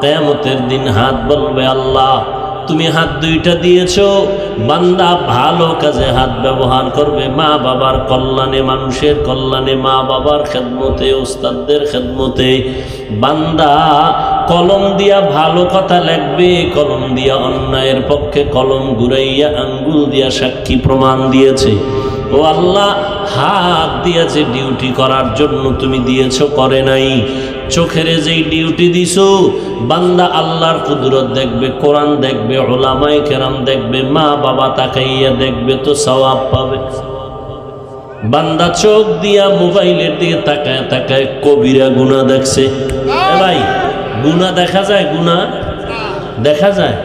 কিয়ামতের দিন হাত বলবে, আল্লাহ তুমি হাত দুইটা দিয়েছো, বান্দা ভালো কাজে হাত ব্যবহার করবে, মা বাবার কল্যাণে, মানুষের কল্যাণে, মা বাবার খেদমতে, উস্তাদদের খেদমতে। বান্দা কলম দিয়া ভালো কথা লিখবে, কলম দিয়া অন্যায়ের পক্ষে কলম ঘুরাইয়া আঙ্গুল দিয়া সাক্ষী প্রমাণ দিয়েছে। ও আল্লাহ, হাত দিয়েছে ডিউটি করার জন্য, তুমি দিয়েছো, করে নাই। চোখের যেই ডিউটি দিছো, বান্দা আল্লাহর কুদরত দেখবে, কোরআন দেখবে, উলামায়ে কেরাম দেখবে, মা বাবা তাকাইয়া দেখবে, তো সওয়াব পাবে। বান্দা চোখ দিয়া মোবাইলের দিকে তাকায় তাকায় কবিরা গুনাহ দেখছে। ভাই, গুনাহ দেখা যায়? গুনাহ দেখা যায়?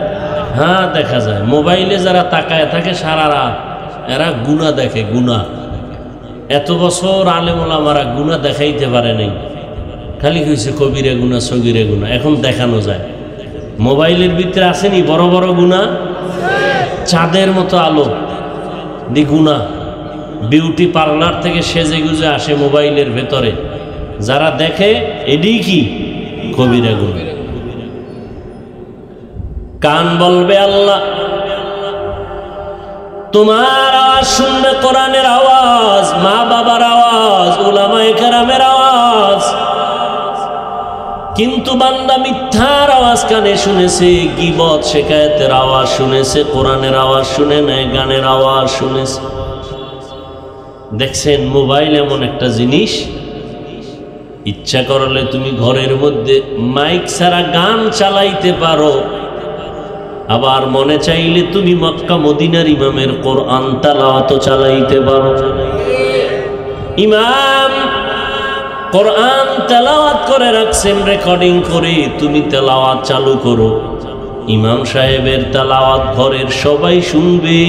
হ্যাঁ দেখা যায়। মোবাইলে যারা তাকায় থাকে সারা রাত, এরা গুনাহ দেখে। গুনাহ এত বছর আলেম ওলামারা গুনাহ দেখাইতে পারে নাই, খালি হয়েছে কবিরা গুনাহ, সগীরা গুনাহ। এখন দেখানো যায়। মোবাইলের ভিতরে আসেনি বড় বড় গুনাহ, চাঁদের মতো আলো দি গুনাহ। বিউটি পার্লার থেকে সেজে গুজে আসে মোবাইলের ভেতরে, যারা দেখে এডি কি কবিরা গুনাহ। কান বলবে, আল্লাহ তোমার আওয়াজ শুনবে, কোরআনের আওয়াজ, মা বাবার আওয়াজ, উলামায়ে কেরামের আওয়াজ। কিন্তু বান্দা মিথ্যার আওয়াজ কানে শুনেছে, গীবত শিকায়েতের আওয়াজ শুনেছে, কোরআনের আওয়াজ শুনে নাই, গানের আওয়াজ শুনেছে। দেখছেন, মোবাইল এমন একটা জিনিস, ইচ্ছা করলে তুমি ঘরের মধ্যে মাইক ছাড়া গান চালাইতে পারো, আবার মনে চাইলে তুমি মক্কা মদিনার ইমামের কোরআন তেলাওয়াত চালাইতে পারো। ইমাম কোরআন তেলাওয়াত করে রাখছেন রেকর্ডিং করে, তুমি তেলাওয়াত চালু করো, ইমাম সাহেবের তেলাওয়াত ঘরের সবাই শুনবে।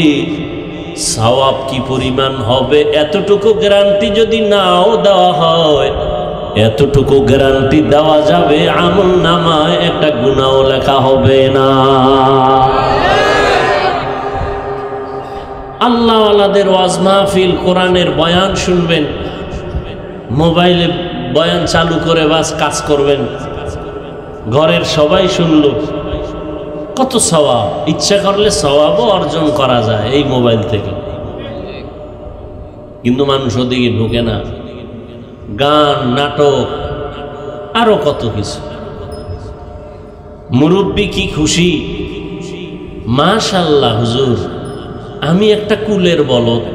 সওয়াব কি পরিমাণ হবে, এতটুকু গ্যারান্টি যদি নাও দেওয়া হয়, এতটুকু গ্যারান্টি দেওয়া যাবে, আমল নামায় একটা গুনাহ লেখা হবে না। আল্লাহ ওয়ালাদের ওয়াজ মাহফিল, কোরআনের বয়ান শুনবেন, মোবাইলে বয়ান চালু করে বাস কাজ করবেন, ঘরের সবাই শুনল, কত সওয়াব। ইচ্ছা করলে সওয়াবও অর্জন করা যায় এই মোবাইল থেকে। কিন্তু মানুষ ওদিকে ঢুকে না। গান, নাটক, আরো কত কিছু। মুরব্বী কি খুশি, মাশাআল্লাহ হুজুর, আমি একটা কুলের বলদ,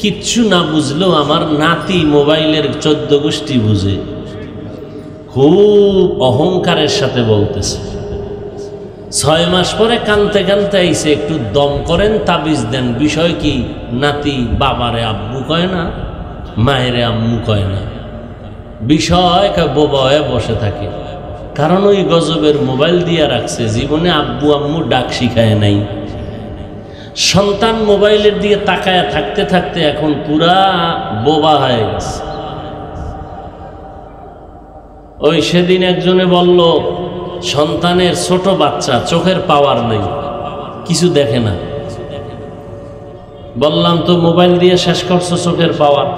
কিচ্ছু না বুঝলেও আমার নাতি মোবাইলের 14 গোষ্ঠী বুঝে। খুব অহংকারের সাথে বলতেছে। 6 মাস পরে কানতে কানতে আইসে, একটু দম করেন, তাবিজ দেন। বিষয় কি, নাতি বাবারে আব্বু কয় না, মায়েরে আম্মু কয় না। বিষয় বোবা হয়ে বসে থাকে, কারণ ওই গজবের মোবাইল দিয়া রাখছে, জীবনে আব্বু আম্মু ডাক শিখায় নাই। সন্তান মোবাইলের দিকে তাকায় থাকতে থাকতে এখন পুরা বোবা হয়ে গেছে। ওই সেদিন একজনে বলল, সন্তানের ছোট বাচ্চা, চোখের পাওয়ার নেই, কিছু দেখে না। বললাম, তো মোবাইল দিয়ে শেষ করছো চোখের পাওয়ার।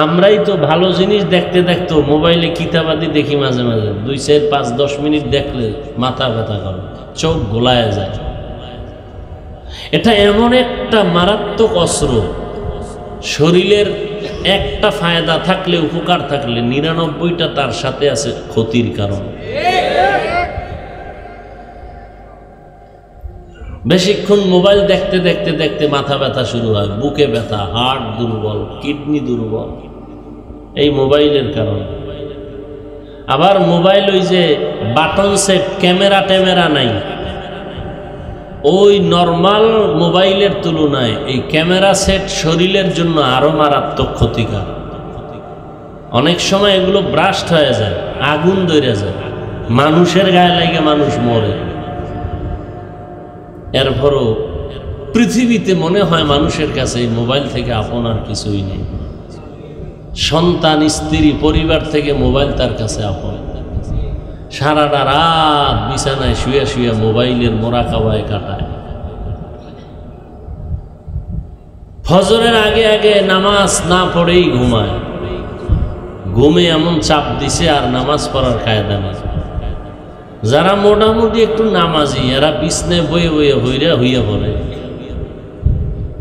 আমরাই তো ভালো জিনিস দেখতে দেখতে মোবাইলে কিতাবাদি দেখি, মাঝে মাঝে 2, 4, 5, 10 মিনিট দেখলে মাথা ব্যথা করে, চোখ গোলায় যায়। এটা এমন একটা মারাত্মক অস্ত্র, শরীরের একটা ফায়দা থাকলে, উপকার থাকলে 99টা তার সাথে আছে ক্ষতির কারণ। বেশিক্ষণ মোবাইল দেখতে দেখতে দেখতে মাথা ব্যথা শুরু হয়, বুকে ব্যথা, হার্ট দুর্বল, কিডনি দুর্বল, এই মোবাইলের কারণে। আবার মোবাইল ওই যে বাটন সেট, ক্যামেরা ট্যামেরা নাই, ওই নর্মাল মোবাইলের তুলনায় এই ক্যামেরা সেট শরীরের জন্য আরো মারাত্মক ক্ষতিকর। অনেক সময় এগুলো ব্রাস্ট হয়ে যায়, আগুন ধরে যায়, মানুষের গায়ে লাগে মানুষ মরে। এরপরও পৃথিবীতে মনে হয় মানুষের কাছে এই মোবাইল থেকে আপন আর কিছুই নেই। সন্তান, স্ত্রী, পরিবার থেকে মোবাইল তার কাছে আপন। সারাটা রাত বিছানায় শুয়ে শুয়ে মোবাইলের মোরাকাবায় কাটায়। ফজরের আগে আগে নামাজ না পড়েই ঘুমায়। ঘুমে এমন চাপ দিছে আর নামাজ পড়ার কায়দা নেই। যারা মোটামুটি একটু নামাজি এরা বিছনে বয়ে বয়ে হইয়া পড়ে,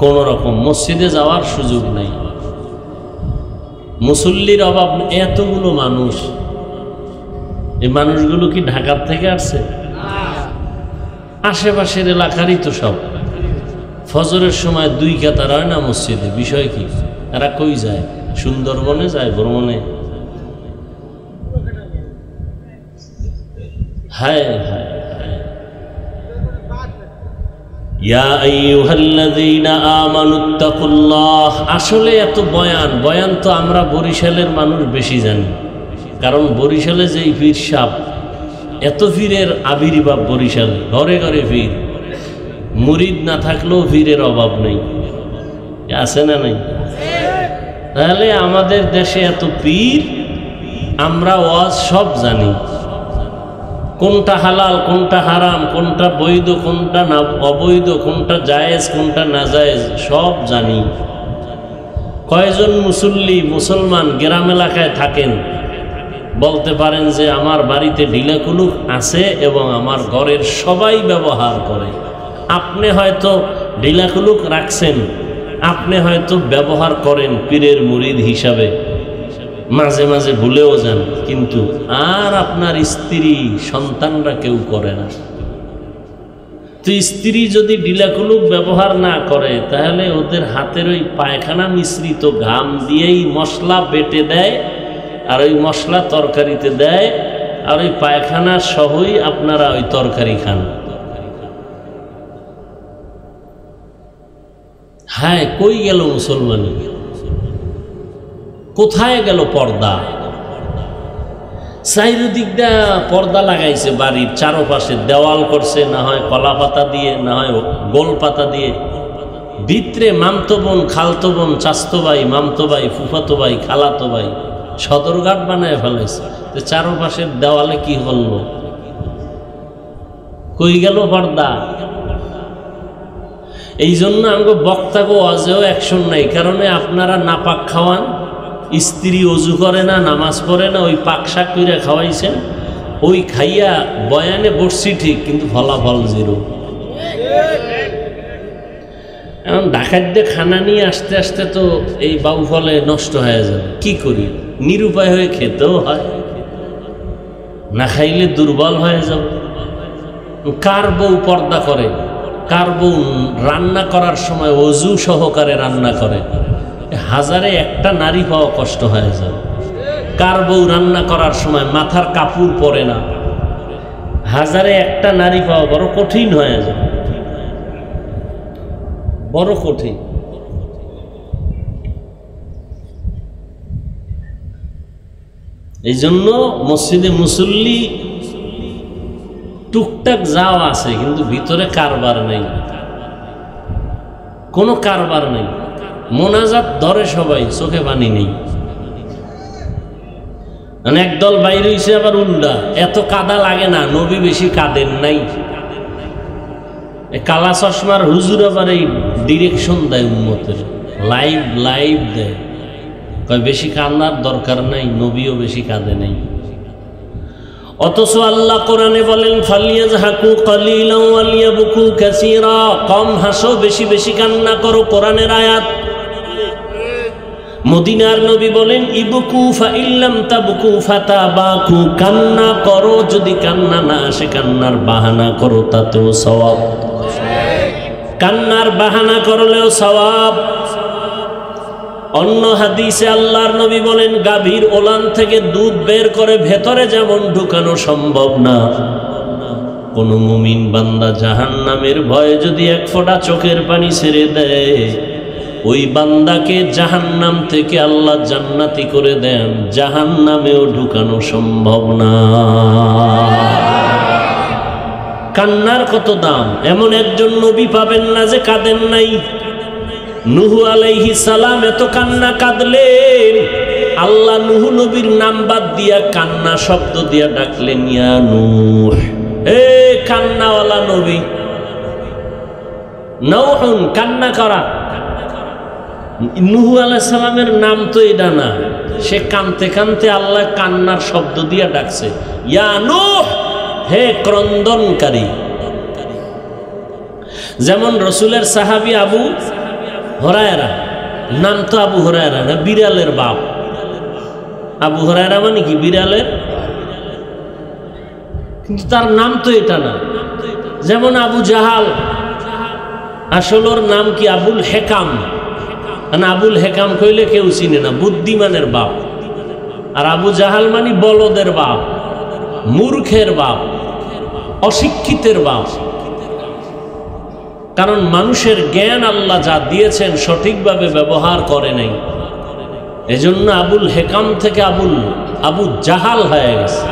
কোন রকম মসজিদে যাওয়ার সুযোগ নেই। মুসল্লির অভাব। এতগুলো মানুষ, এই মানুষগুলো কি ঢাকার থেকে আসছে? আশেপাশের এলাকারই তো সব। ফজরের সময় 2 কাতার হয় না মসজিদে, বিষয় কি? এরা কই যায়? সুন্দরবনে যায়, ভ্রমণে। হায় হায়, ইয়া আইয়ুহাল্লাযীনা আমানুত্তাকুল্লাহ। আসলে এত বয়ান তো আমরা বরিশালের মানুষ বেশি জানি, কারণ বরিশালে যেই পীর সাপ, এত পীরের আবির্ভাব বরিশালে, ঘরে ঘরে পীর। মুরিদ না থাকলেও পীরের অভাব নেই, আছে না নাই? তাহলে আমাদের দেশে এত পীর, আমরা ওয়াজ সব জানি, কোনটা হালাল কোনটা হারাম, কোনটা বৈধ কোনটা না অবৈধ, কোনটা জায়েজ কোনটা না জায়েজ, সব জানি। কয়জন মুসল্লি মুসলমান গ্রাম এলাকায় থাকেন বলতে পারেন যে আমার বাড়িতে ঢিলাকুলুক আছে এবং আমার ঘরের সবাই ব্যবহার করে? আপনি হয়তো ঢিলাকুলুক রাখছেন, আপনি হয়তো ব্যবহার করেন পীরের মুরিদ হিসাবে, মাঝে মাঝে ভুলেও যান, কিন্তু আর আপনার স্ত্রী সন্তানরা কেউ করে না। তো স্ত্রী যদি ঢিলাকুলুক ব্যবহার না করে, তাহলে ওদের হাতের ওই পায়খানা মিশ্রিত ঘাম দিয়েই মশলা বেটে দেয়, আর ওই মশলা তরকারিতে দেয়, আর ওই পায়খানা সহই আপনারা ওই তরকারি খান। হ্যাঁ, কই গেল মুসলমান? কোথায় গেল পর্দা? চারিদিকটা পর্দা লাগাইছে, বাড়ির চারপাশে দেওয়াল করছে, না হয় কলা পাতা দিয়ে, না হয় গোল পাতা দিয়ে। ভিতরে মামতো বোন, খালতো বোন, চাস্তো ভাই, মামতো ভাই, ফুফাতো ভাই, খালাতো ভাই, সদরঘাট বানায় ফেলেছে। তো চারপাশের দেওয়ালে কি হলো? কই গেল পর্দা? এই জন্য আমাকে বক্তাকে ওয়াজেও অ্যাকশন নাই, কারণে আপনারা নাপাক খাওয়ান, স্ত্রী অজু করে না, নামাজ পড়ে না, ওই পাক শাক কইরা খাওয়াইছেন, ওই খাইয়া বয়ানে বসছি ঠিক, কিন্তু ফলাফল জিরো। এখন ডাকাত খানা নিয়ে আসতে আসতে তো এই বাউফলে নষ্ট হয়ে যাবে। কি করি? নিরুপায় হয়ে খেতেও হয়, না খাইলে দুর্বল হয়ে যাবে। কার বউ পর্দা করে? কার বউ রান্না করার সময় অজু সহকারে রান্না করে? হাজারে একটা নারী পাওয়া কষ্ট হয়ে যায়। কার বউ রান্না করার সময় মাথার কাপড় পরে না? হাজারে একটা নারী পাওয়া বড় কঠিন হয়ে যায়, বড় কঠিন। এই জন্য মসজিদে মুসল্লি টুকটাক যাও আছে, কিন্তু ভিতরে কারবার নেই, কোনো কারবার নেই। মোনাজাত ধরে সবাই, চোখে পানি নেই। মানে একদল বাইরে হইছে আবার উল্টা, এত কাদা লাগে না, নবী বেশি কাঁদেন নাই। কালা চশমার হুজুর আবার এই ডিরেকশন দেয় উম্মতের, লাইভ দেয়, কয় বেশি কান্নার দরকার নাই, নবীও বেশি কাঁদে নাই। অথচ আল্লাহ কোরআনে বলেন ফালিয়াযহাকু কালিলান ওয়ালিয়াবকু কাসীরা, কম হাসো, বেশি বেশি কান্না করো। কোরআনের আয়াত। মদিনার নবী বলেন ইবকু ফাইল্লাম তাবকু ফাতাবাকু, কান্না করো, যদি কান্না না আসে কান্নার বাহানা করো, তাতেও সওয়াব। কান্নার বাহানা করলেও সওয়াব। অন্য হাদিসে আল্লাহর নবী বলেন গাভীর ওলান থেকে দুধ বের করে ভেতরে যেমন ঢুকানো সম্ভব না, কোন মুমিন বান্দা জাহান্নামের ভয়ে যদি এক ফোঁটা চোখের পানি ছেড়ে দেয়, ওই বান্দাকে জাহান্নাম থেকে আল্লাহ জান্নাতি করে দেন, জাহান্নামেও ঢুকানো সম্ভব না। কান্নার কত দাম! এমন একজন নবী পাবেন না যে কাঁদেন নাই। নূহ আলাইহিস সালাম এত কান্না কাঁদলেন, আল্লাহ নূহ নবীর নাম বাদ দিয়া কান্না শব্দ দিয়া ডাকলেন, ইয়া নূহ, হে কান্নাওয়ালা নবী। নৌহুন, কান্না করা। নূহ আলাইহিস সালামের নাম তো এটা না, সে কানতে কানতে আল্লাহ কান্নার শব্দ দিয়া ডাকছে, ইয়া নূহ, হে ক্রন্দনকারী। যেমন রসুলের সাহাবী আবু হুরায়রা, নাম তো আবু হুরায়রা না, বিড়ালের বাপ। আবু হুরায়রা মানে কি? বিড়ালের, কিন্তু তার নাম তো এটা না। যেমন আবু জাহাল, আসল ওর নাম কি? আবুল হেকাম। আবুল হেকাম কইলে কেউ চিনে না, বুদ্ধিমানের বাপ। আর আবু জাহাল মানে বলদের বাপ, মূর্খের বাপ, অশিক্ষিতের বাপ। কারণ মানুষের জ্ঞান আল্লাহ যা দিয়েছেন সঠিকভাবে ব্যবহার করে নাই, এজন্য আবুল হেকাম থেকে আবু জাহাল হয়ে গেছে।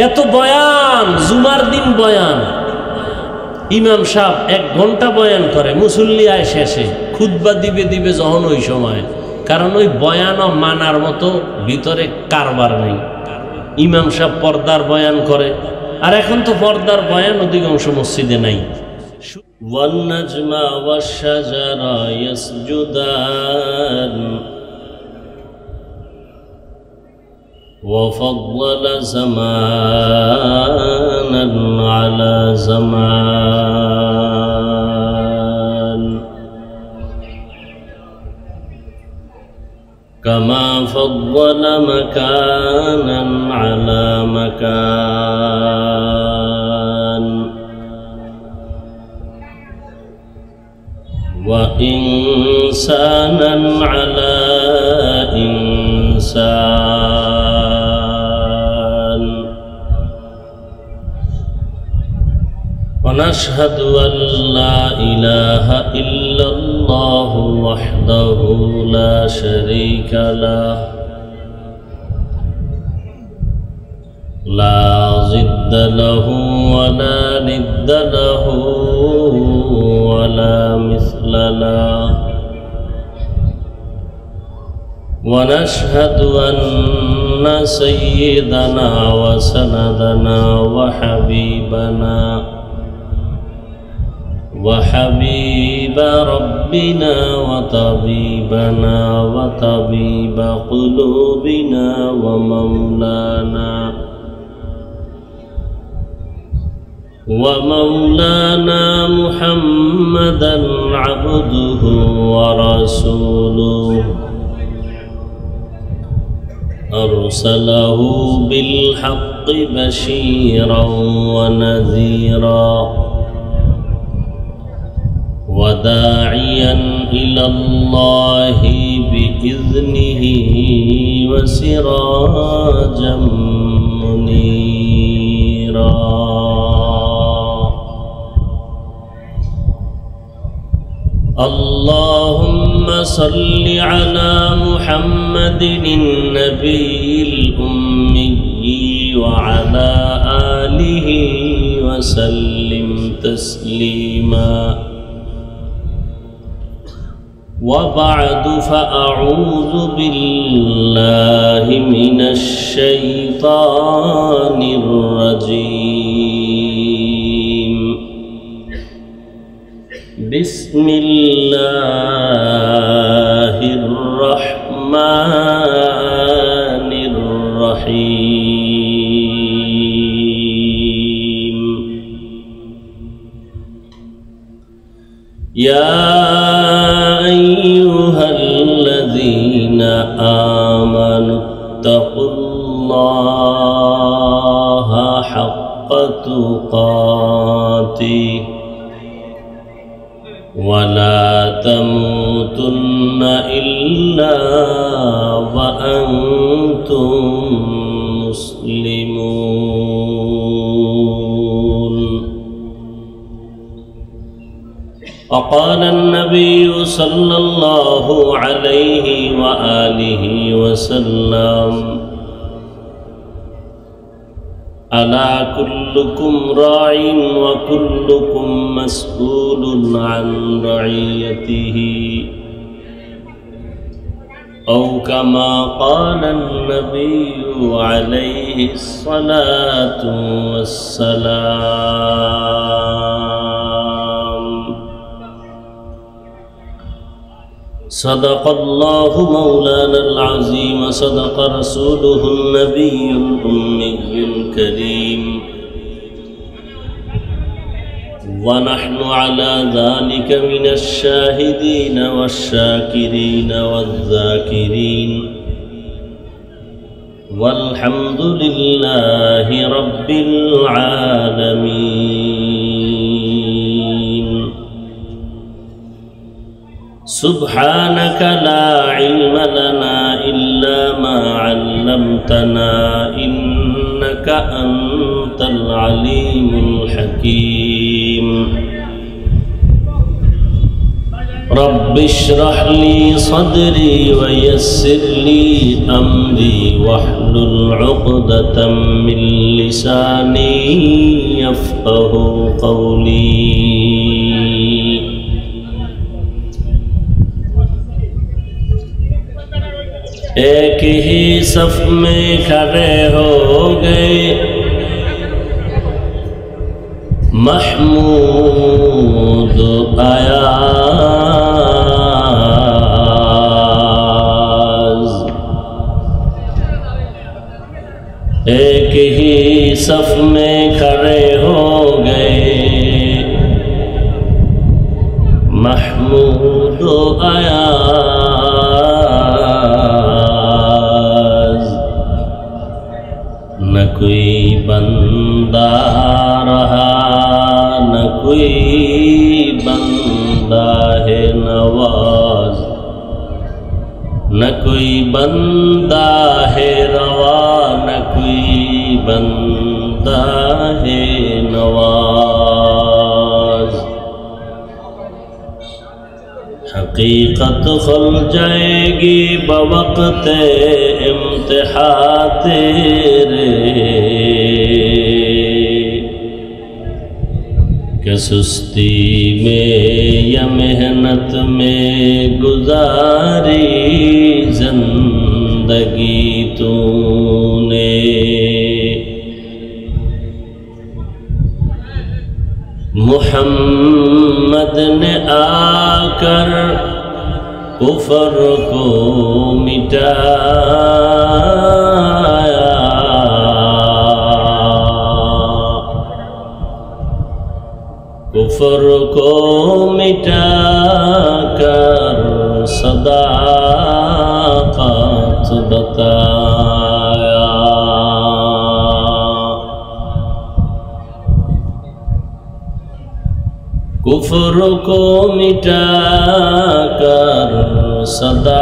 এত বয়ান, জুমার দিন বয়ান, ইমাম সাহেব 1 ঘন্টা বয়ান করে, মুসল্লি আয় শেষে খুতবা দিবে যখন ওই সময়। কারণ ওই বয়ানও মানার মতো ভিতরে কারবার নেই। ইমাম সাহেব পর্দার বয়ান করে, আর এখন তো পর্দার বয়ান অধিকাংশ মসজিদে নাই। ওয়ান-নাজমা ওয়াশ-শাজারা ইয়াসজুদান وفضل زمانا على زمان كما فضل مكانا على مكان وإنسانا على إنسان ونشهد أن لا إله إلا الله وحده لا شريك له لا ضد له ولا ند له ولا مثل له ونشهد أن سيدنا وسندنا وحبيب ربنا وطبيبنا وطبيب قلوبنا ومولانا محمدا عبده ورسوله أرسله بالحق بشيرا ونذيرا وداعيا إلى الله بإذنه وسراجا منيرا اللهم صل على محمد النبي الأمي وعلى آله وسلم تسليما وبعد فأعوذ بالله من الشيطان الرجيم بسم الله الرحمن الرحيم يا أيها الذين آمنوا اتقوا الله حق تقاته ولا تموتن إلا وأنتم مسلمون وقال النبي صلى الله عليه وآله وسلم ألا كلكم راع وكلكم مسؤول عن رعيته أو كما قال النبي عليه الصلاة والسلام صدق الله مولانا العظيم صدق رسوله النبي الأمي ونحن على ذلك من الشاهدين والشاكرين والذاكرين والحمد لله رب العالمين سبحانك لا علم لنا إلا ما علمتنا إنك أنت العليم الحكيم رب اشرح لي صدري ويسر لي أمري واحلل عقدة من لساني يفقه قولي एक ही सफ में खड़े हो गए महमूद अयाज एक ही सफ में खड़े हो गए महमूद अयाज न कोई बंदा रहा न कोई बंदा है नवाज न कोई बंदा है रवा न कोई बंदा है नवाज हकीकत खुल जाएगी बवक्त इम्तिहा तेरे कि सुस्ती में या मेहनत में गुजारी जिंदगी तूने मुहम्मद ने आकर कुफर को मिटाया कुफर को मिटाकर सदाकत बताया कुफर को मिटाकर सदाकत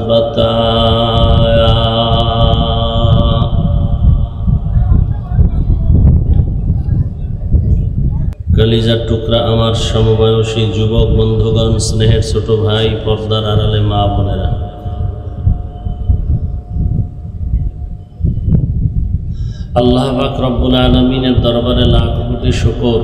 बताया कलिजार टुकरा आमार समबयसी युवक बंधुगण स्नेहेर छोट भाई पर्दार आड़ाले मा बोनेरा আল্লাহ পাক রব্বুল আলামিনের দরবারে লাখ কোটি শুকর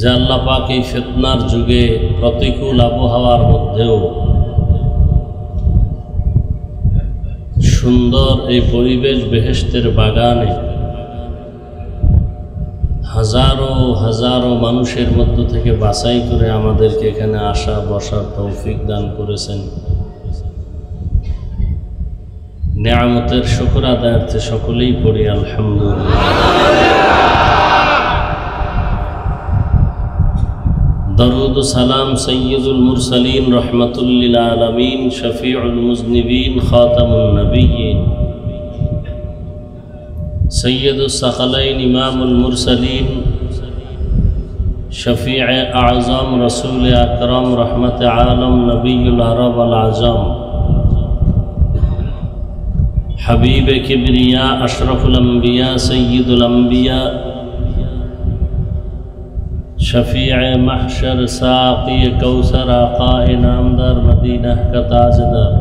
যে আল্লাহ পাক এই ফিতনার যুগে প্রতিকূল আবহাওয়ার মধ্যেও সুন্দর এই পরিবেশ বেহেশতের বাগানে হাজারো হাজারো মানুষের মধ্য থেকে বাছাই করে আমাদেরকে এখানে আসা বসার তৌফিক দান করেছেন নেয়ামতের শুকর আদায়ার্থে সকলেই পড়ি আলহামদুলিল্লাহ দরুদ ও সালাম সৈয়দুল মুরসালিন রহমাতুল লিল আলামিন শফিউল মুজনিবিন খাতামুন নবিয়্যিন সৈয়দুস সাকালাইন ইমামুল মুরসালিন শফিউ আযম রাসূল আকরাম রহমতে আলম নবিয়ুল আরব আল আযম हबीब किबरिया अशरफुल अंबिया सय्यदुल अंबिया शफीअ महशर साक़ी कौसर आक़ाए नामदार मदीना का ताजदार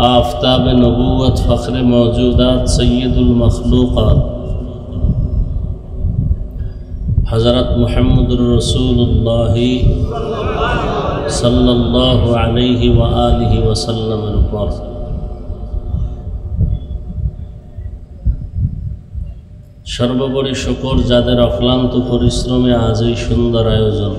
आफ़ताब नबूवत फ़ख्र मौजूदात सय्यदुल मखलूक़ात हज़रत मुहम्मदुर रसूलुल्लाह सल्लल्लाहु अलैहि व आलिहि वसल्लम पर सर्वोपरि शुक्र जादेर अक्लांत परिश्रमे आज এই সুন্দর আয়োজন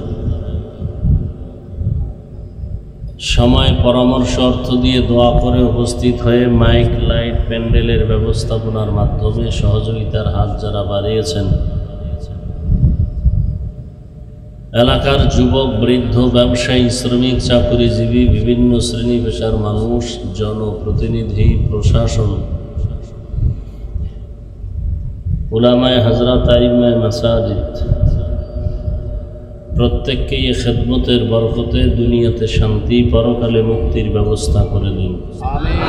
সময় পরামর্শ অর্থ দিয়ে দোয়া করে উপস্থিত হয়ে মাইক লাইট প্যান্ডেলের ব্যবস্থাপনার মাধ্যমে সহযোগিতার হাত যারা বাড়িয়েছেন, এলাকার যুবক বৃদ্ধ ব্যবসায়ী শ্রমিক চাকুরিজীবী বিভিন্ন শ্রেণী পেশার মানুষ, জনপ্রতিনিধি, প্রশাসন, উলামায়ে হযরত আইম্মায়ে মাসাজিদ প্রত্যেককে এই খেদমতের বরকতে দুনিয়াতে শান্তি পরকালে মুক্তির ব্যবস্থা করে দিন। আমিন।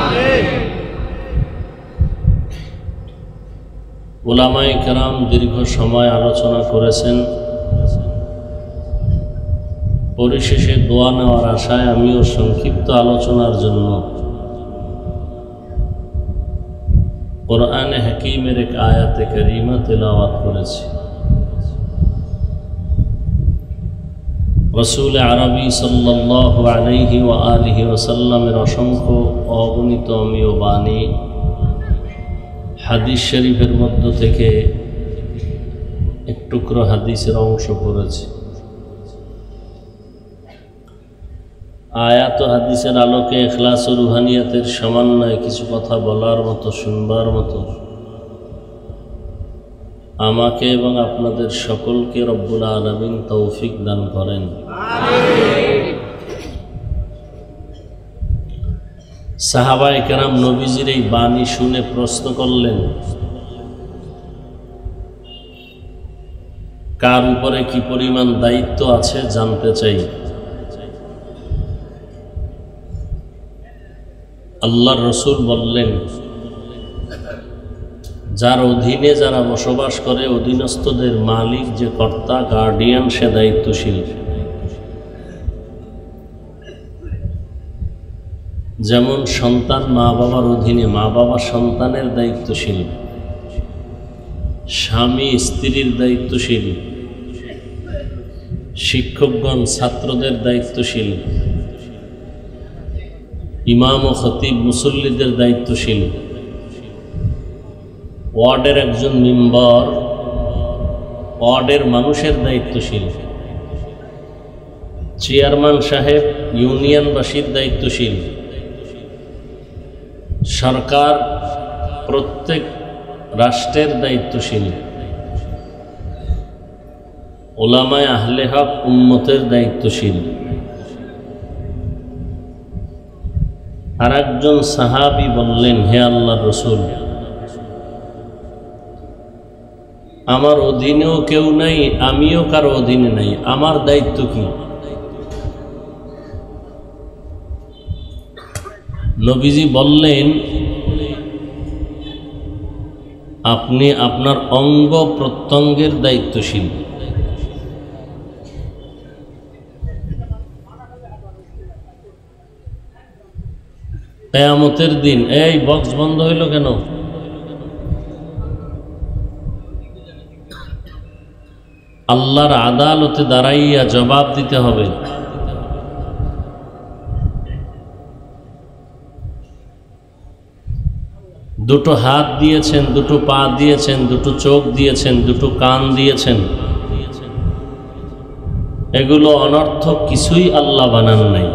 উলামায়ে কেরাম দীর্ঘ সময় আলোচনা করেছেন, পরিশেষে দোয়া নেওয়ার আশায় আমিও সংক্ষিপ্ত আলোচনার জন্য কোরআনে হাকিমের এক আয়াতে কারিমা তেলাওয়াত করেছি। রাসূল আরবি সাল্লাল্লাহু আলাইহি ওয়া আলিহি ওয়াসাল্লামের অসংখ্য অগণিত অমীয় বাণী হাদিস শরীফের মধ্য থেকে এক টুকরো হাদিসের অংশ পড়েছি। আয়াত ও হাদিসের আলোকে ইখলাস ও রুহানিয়াতের সমন্বয়ে কিছু কথা বলার মতো, শুনবার মতো আমাকে এবং আপনাদের সকলকে রব্বুল আলামিন তৌফিক দান করেন। আমিন। সাহাবায়ে কেরাম নবীজির এই বাণী শুনে প্রশ্ন করলেন, কার উপরে কি পরিমাণ দায়িত্ব আছে জানতে চাই। আল্লাহর রাসূল বললেন, যার অধীনে যারা বসবাস করে, অধীনস্থদের মালিক যে কর্তা, গার্ডিয়ান, সে দায়িত্বশীল। যেমন সন্তান মা বাবার অধীনে, মা বাবা সন্তানের দায়িত্বশীল, স্বামী স্ত্রীর দায়িত্বশীল, শিক্ষকগণ ছাত্রদের দায়িত্বশীল, ইমাম ও খতিব মুসল্লিদের দায়িত্বশীল, ওয়ার্ডের একজন মেম্বার ওয়ার্ডের মানুষের দায়িত্বশীল, চেয়ারম্যান সাহেব ইউনিয়নবাসীর দায়িত্বশীল, সরকার প্রত্যেক রাষ্ট্রের দায়িত্বশীল, উলামায়ে আহলে হক উম্মতের দায়িত্বশীল। আর একজন সাহাবী বললেন, হে আল্লাহর রাসূল, আমার অধীনেও কেউ নাই, আমিও কারো অধীনে নাই, আমার দায়িত্ব কি? নবীজি বললেন, আপনি আপনার অঙ্গ প্রত্যঙ্গের দায়িত্বশীল। কিয়ামতের দিন, এই বক্স বন্ধ হইল কেন? আল্লাহর আদালতে দাঁড়াইয়া জবাব দিতে হবে। দুটো হাত দিয়েছেন, দুটো পা দিয়েছেন, দুটো চোখ দিয়েছেন, দুটো কান দিয়েছেন, এগুলো অনর্থক কিছুই আল্লাহ বানান নাই।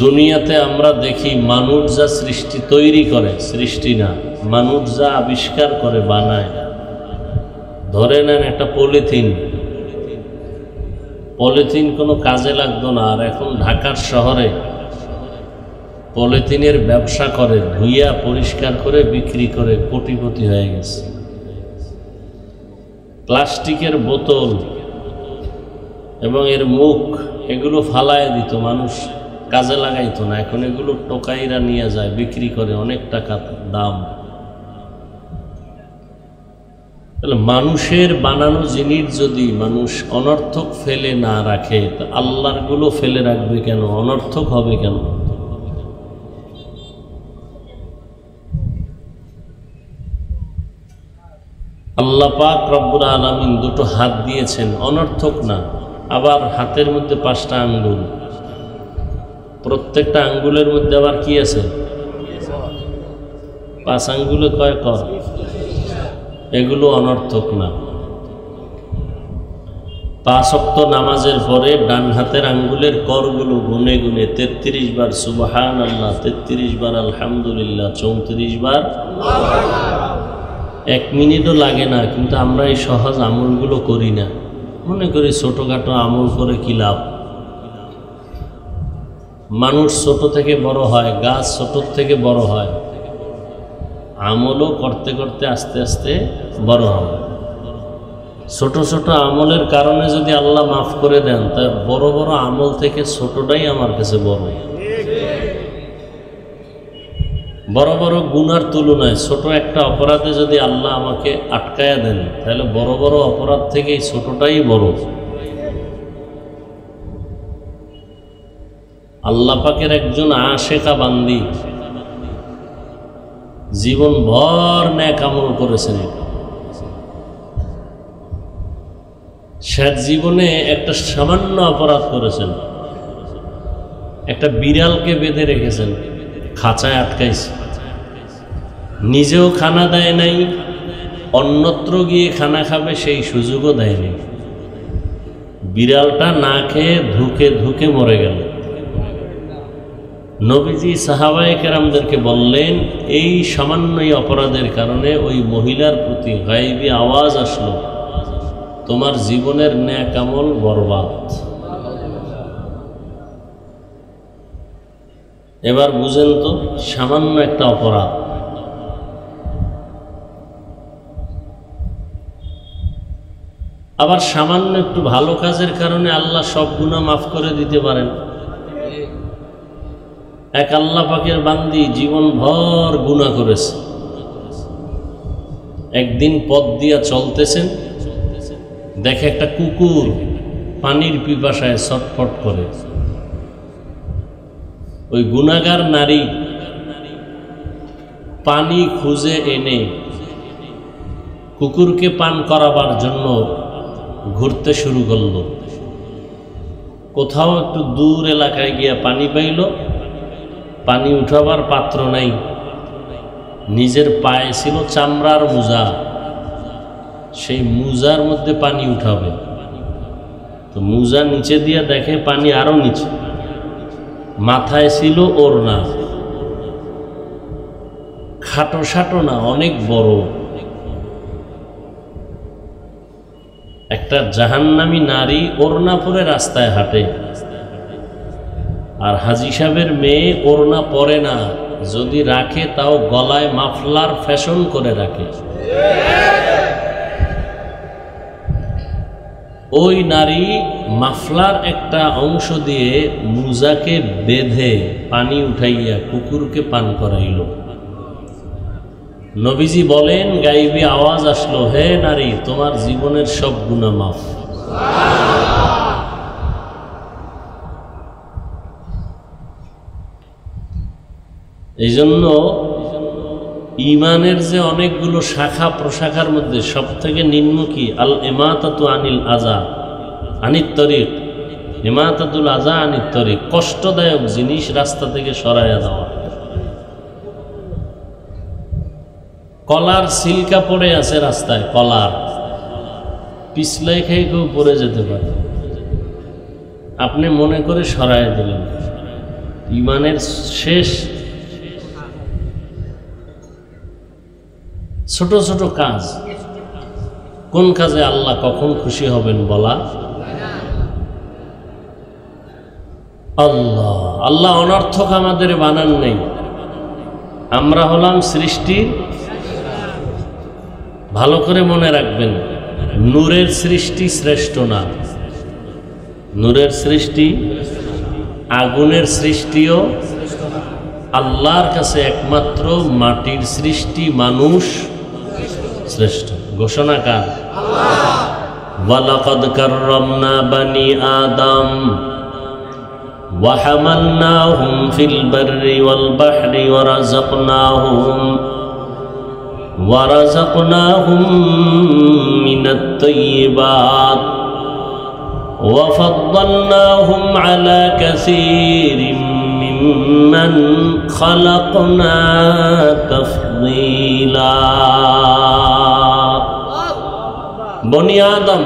দুনিয়াতে আমরা দেখি মানুষ যা সৃষ্টি তৈরি করে, সৃষ্টি না, মানুষ যা আবিষ্কার করে, বানায়। ধরে নেন একটা পলিথিন, পলিথিন কোনো কাজে লাগতো না, আর এখন ঢাকার শহরে পলিথিনের ব্যবসা করে, ধুইয়া পরিষ্কার করে বিক্রি করে কোটিপতি হয়ে গেছে। প্লাস্টিকের বোতল এবং এর মুখ, এগুলো ফালায় দিত, মানুষ কাজে লাগাইতো না, এখন এগুলো টোকাইরা নিয়ে যায়, বিক্রি করে, অনেক টাকা দাম। তাহলে মানুষের বানানো জিনিস যদি মানুষ অনর্থক ফেলে না রাখে, তা আল্লাহর গুলো ফেলে রাখবে কেন? অনর্থক হবে কেন? আল্লাহ পাক রব্বুল আলামিন দুটো হাত দিয়েছেন, অনর্থক না। আবার হাতের মধ্যে 5টা আঙ্গুল, প্রত্যেকটা আঙ্গুলের মধ্যে আবার কি আছে? 5 আঙ্গুলে কয় কর, এগুলো অনর্থক না। 5 ওয়াক্ত নামাজের পরে ডান হাতের আঙ্গুলের করগুলো গুনে গুনে 33 বার সুবহানাল্লাহ, 33 বার আলহামদুলিল্লাহ, 34 বার। 1 মিনিটও লাগে না, কিন্তু আমরা এই সহজ আমলগুলো করি না। মনে করি ছোটোখাটো আমল করে কি লাভ। মানুষ ছোট থেকে বড় হয়, গাছ ছোট থেকে বড় হয়, আমলও করতে করতে আস্তে আস্তে বড় হবে। ছোট ছোট আমলের কারণে যদি আল্লাহ মাফ করে দেন, তাই বড় বড় আমল থেকে ছোটটাই আমার কাছে বড়। বড় বড় গুনার তুলনায় ছোট একটা অপরাধে যদি আল্লাহ আমাকে আটকায়া দেন, তাহলে বড় বড় অপরাধ থেকে ছোটটাই বড়। আল্লাহ পাকের একজন আশেকা বান্দি জীবন ভর নেক আমল করেছেন। শেষ জীবনে একটা সামান্য অপরাধ করেছেন, একটা বিড়ালকে বেঁধে রেখেছেন, খাঁচায় আটকাইছে, নিজেও খানা দেয় নাই, অন্যত্র গিয়ে খানা খাবে সেই সুযোগও দেয়নি। বিড়ালটা না খেয়ে ধুকে ধুকে মরে গেল। নবীজি সাহাবায়ে কেরামদেরকে বললেন, এই সামান্য অপরাধের কারণে ওই মহিলার প্রতি গায়েবী আওয়াজ আসলো, তোমার জীবনের নেক আমল বরবাদ। এবার বুঝেন তো, সামান্য একটা অপরাধ। আবার সামান্য একটু ভালো কাজের কারণে আল্লাহ সব গুনাহ মাফ করে দিতে পারেন। এক আল্লাহ পাকের বান্দি জীবন ভর গুনাহ করেছে। একদিন পথ দিয়া চলতেছেন, দেখে একটা কুকুর পানির পিপাসায় ছটফট করে। ওই গুনাহগার নারী পানি খুঁজে এনে কুকুরকে পান করাবার জন্য ঘুরতে শুরু করল। কোথাও একটু দূর এলাকায় গিয়া পানি পাইল, পানি উঠাবার পাত্র নাই, নিজের পায়ে ছিল চামড়ার মোজা, সেই মোজার মধ্যে পানি উঠাবে। তো মোজা নিচে দিয়ে দেখে পানি আরো নিচে, মাথায় ছিল ওড়না, খাটো সাটো না, অনেক বড়। একটা জাহান্নামী নারী ওড়না পরে রাস্তায় হাঁটে, আর হাজী সাহেবের মেয়ে ওড়না পরে না, যদি রাখে তাও গলায় মাফলার ফ্যাশন করে রাখে। ওই নারী মাফলার একটা অংশ দিয়ে মুজাকে বেঁধে পানি উঠাইয়া কুকুরকে পান করাইল। নবীজি বলেন, গায়েবী আওয়াজ আসলো, হে নারী, তোমার জীবনের সব গুনাহ মাফ। এই জন্য ইমানের যে অনেকগুলো শাখা প্রশাখার মধ্যে সব থেকে নিম্ন কি? আল ইমাতাতু আনিল আযা আনিত তরিক। ইমাতাতুল আযা আনিত তরিক, কষ্টদায়ক জিনিস রাস্তা থেকে সরাইয়া দেওয়া। কলার সিলকা পড়ে আছে রাস্তায়, কলার পিছলাই খেয়ে কেউ পড়ে যেতে পারে, আপনি মনে করে সরাইয়া দিলেন। ইমানের শেষ ছোট ছোট কাজ, কোন কাজে আল্লাহ কখন খুশি হবেন বলা? আল্লাহ আল্লাহ অনর্থক আমাদের বানান নেই, আমরা হলাম সৃষ্টির। ভালো করে মনে রাখবেন, নূরের সৃষ্টি শ্রেষ্ঠ না, নূরের সৃষ্টি, আগুনের সৃষ্টিও আল্লাহর কাছে একমাত্র মাটির সৃষ্টি মানুষ শ্রেষ্ঠ। ঘোষণা কার? ওয়ালাকাদ কাররামনা বানি আদম ওয়া হামালনাহুম ফিল বাররি ওয়াল বাহরি ওয়া রাযাকনাহুম মিনাত তাইয়্যিবাত ওয়া ফাদ্দালনাহুম আলা কাসীরিন মিম্মান খালাকনা তাফদীলা। বনি আদম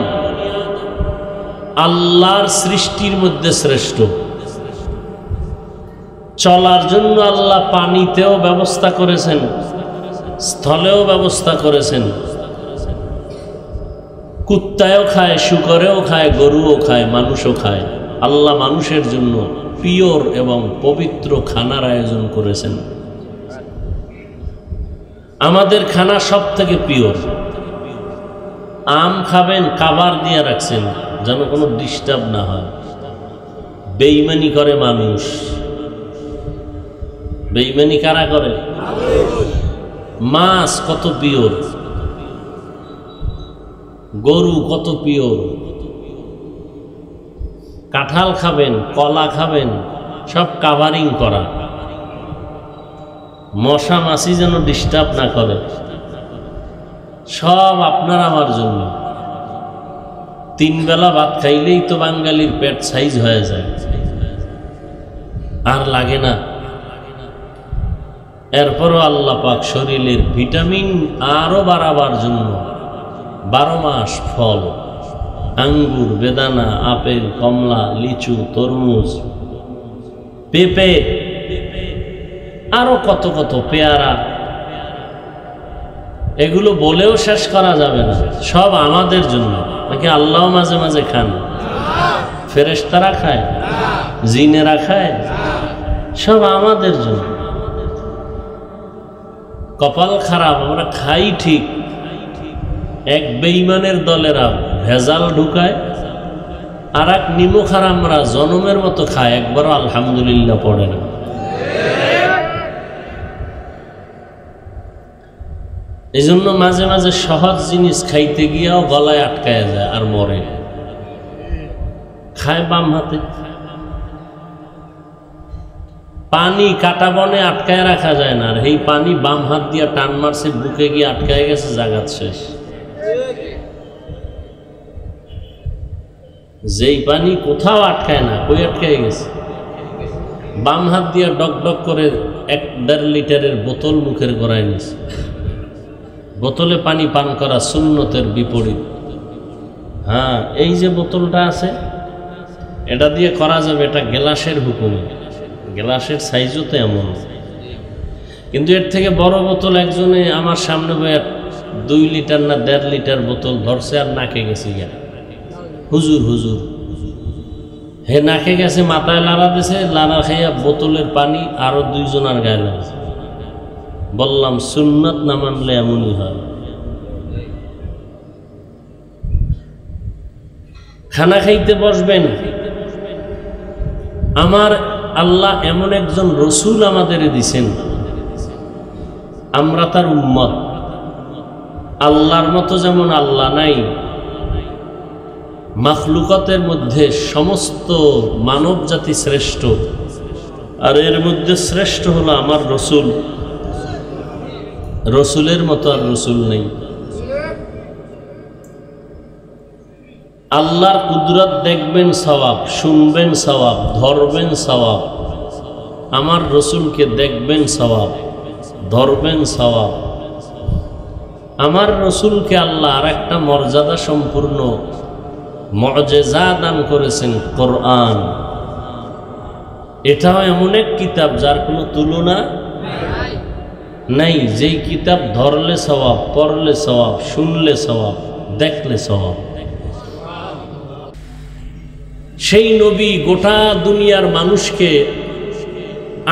আল্লাহর সৃষ্টির মধ্যে শ্রেষ্ঠ। চলার জন্য আল্লাহ পানিতেও ব্যবস্থা করেছেন, স্থলেও ব্যবস্থা করেছেন। কুত্তায়ও খায়, শুকরেও খায়, গরুও খায়, মানুষও খায়। আল্লাহ মানুষের জন্য পিওর এবং পবিত্র খানার আয়োজন করেছেন। আমাদের খানা সব থেকে পিওর। আম খাবেন, কাবার দিয়ে রাখছেন যেন কোনো ডিস্টার্ব না হয়। বেঈমানি করে মানুষ। বেঈমানি কারা করে? মাছ কত পিওর, গরু কত পিওর। কাঁঠাল খাবেন, কলা খাবেন, সব কাভারিং করা। মশা মাছি যেন ডিস্টার্ব না করে। সব আপনার আমার জন্য। 3 বেলা ভাত খাইলেই তো বাঙালির পেট সাইজ হয়ে যায়, আর লাগে না। এরপরও আল্লাহ পাক শরীরের ভিটামিন আরো বাড়াবার জন্য 12 মাস ফল, আঙ্গুর, বেদানা, আপেল, কমলা, লিচু, তরমুজ, পেঁপে, আরো কত কত, পেয়ারা, এগুলো বলেও শেষ করা যাবে না। সব আমাদের জন্য। নাকি আল্লাহ মাঝে মাঝে খান? ফেরেশতারা খায়, জিনেরা খায়, সব আমাদের জন্য। কপাল খারাপ, আমরা খাই ঠিক, এক বেঈমানের দলেরা ভেজাল ঢুকায়, আর এক নিমখারামরা জনমের মতো খায়, একবারও আলহামদুলিল্লাহ পড়ে না। এই জন্য মাঝে মাঝে সহজ জিনিস খাইতে গিয়েও গলায় আটকায় যায় আর মরে। খায় বাম হাতে। পানি কাটা বনে আটকায় রাখা যায় না, আর এই পানি বাম হাত দিয়ে টান মারছে, বুকে গিয়ে আটকায় গেছে, জাগাত শেষ। যেই পানি কোথাও আটকায় না, কই আটকায় গেছে। বাম হাত দিয়ে ডক ডক করে 1.5 লিটারের বোতল মুখের গড়ায় নিছে। বোতলে পানি পান করা সুন্নতের বিপরীত। হ্যাঁ, এই যে বোতলটা আছে, এটা দিয়ে করা যাবে, এটা গ্লাসের হুকুমে। গ্লাসের সাইজও তো এমন, কিন্তু এর থেকে বড় বোতল একজনে আমার সামনে বয়ে 2 লিটার না 1.5 লিটার বোতল ধরছে, আর নাকে গেছে গিয়া। হুজুর হুজুর, হে নাকে গেছে, মাথায় লাড়া দিছে, লাড়া খাইয়া বোতলের পানি আরো 2 জনের গায়ে লাগছে। বললাম সুন্নাত না মানলে এমনই হয়। খানা খাইতে বসবেন, আমার আল্লাহ এমন একজন রসুল আমাদের দিছেন, আমরা তার উম্মত। আল্লাহর মতো যেমন আল্লাহ নাই, মাখলুকাতের মধ্যে সমস্ত মানব জাতি শ্রেষ্ঠ, আর এর মধ্যে শ্রেষ্ঠ হলো আমার রসুল। রসুলের মতো আর রসুল নেই। আল্লাহর কুদরত দেখবেন সওয়াব, শুনবেন সওয়াব, ধরবেন সওয়াব। আমার রসুলকে দেখবেন সওয়াব, ধরবেন সওয়াব। আমার রসুলকে আল্লাহ আর একটা মর্যাদা সম্পূর্ণ মুআজিজা দান করেছেন, কোরআন। এটাও এমন এক কিতাব যার কোনো তুলনা নাই। যেই কিতাব ধরলে সওয়াব, পড়লে সওয়াব, শুনলে সওয়াব, দেখলে সওয়াব। সেই নবী গোটা দুনিয়ার মানুষকে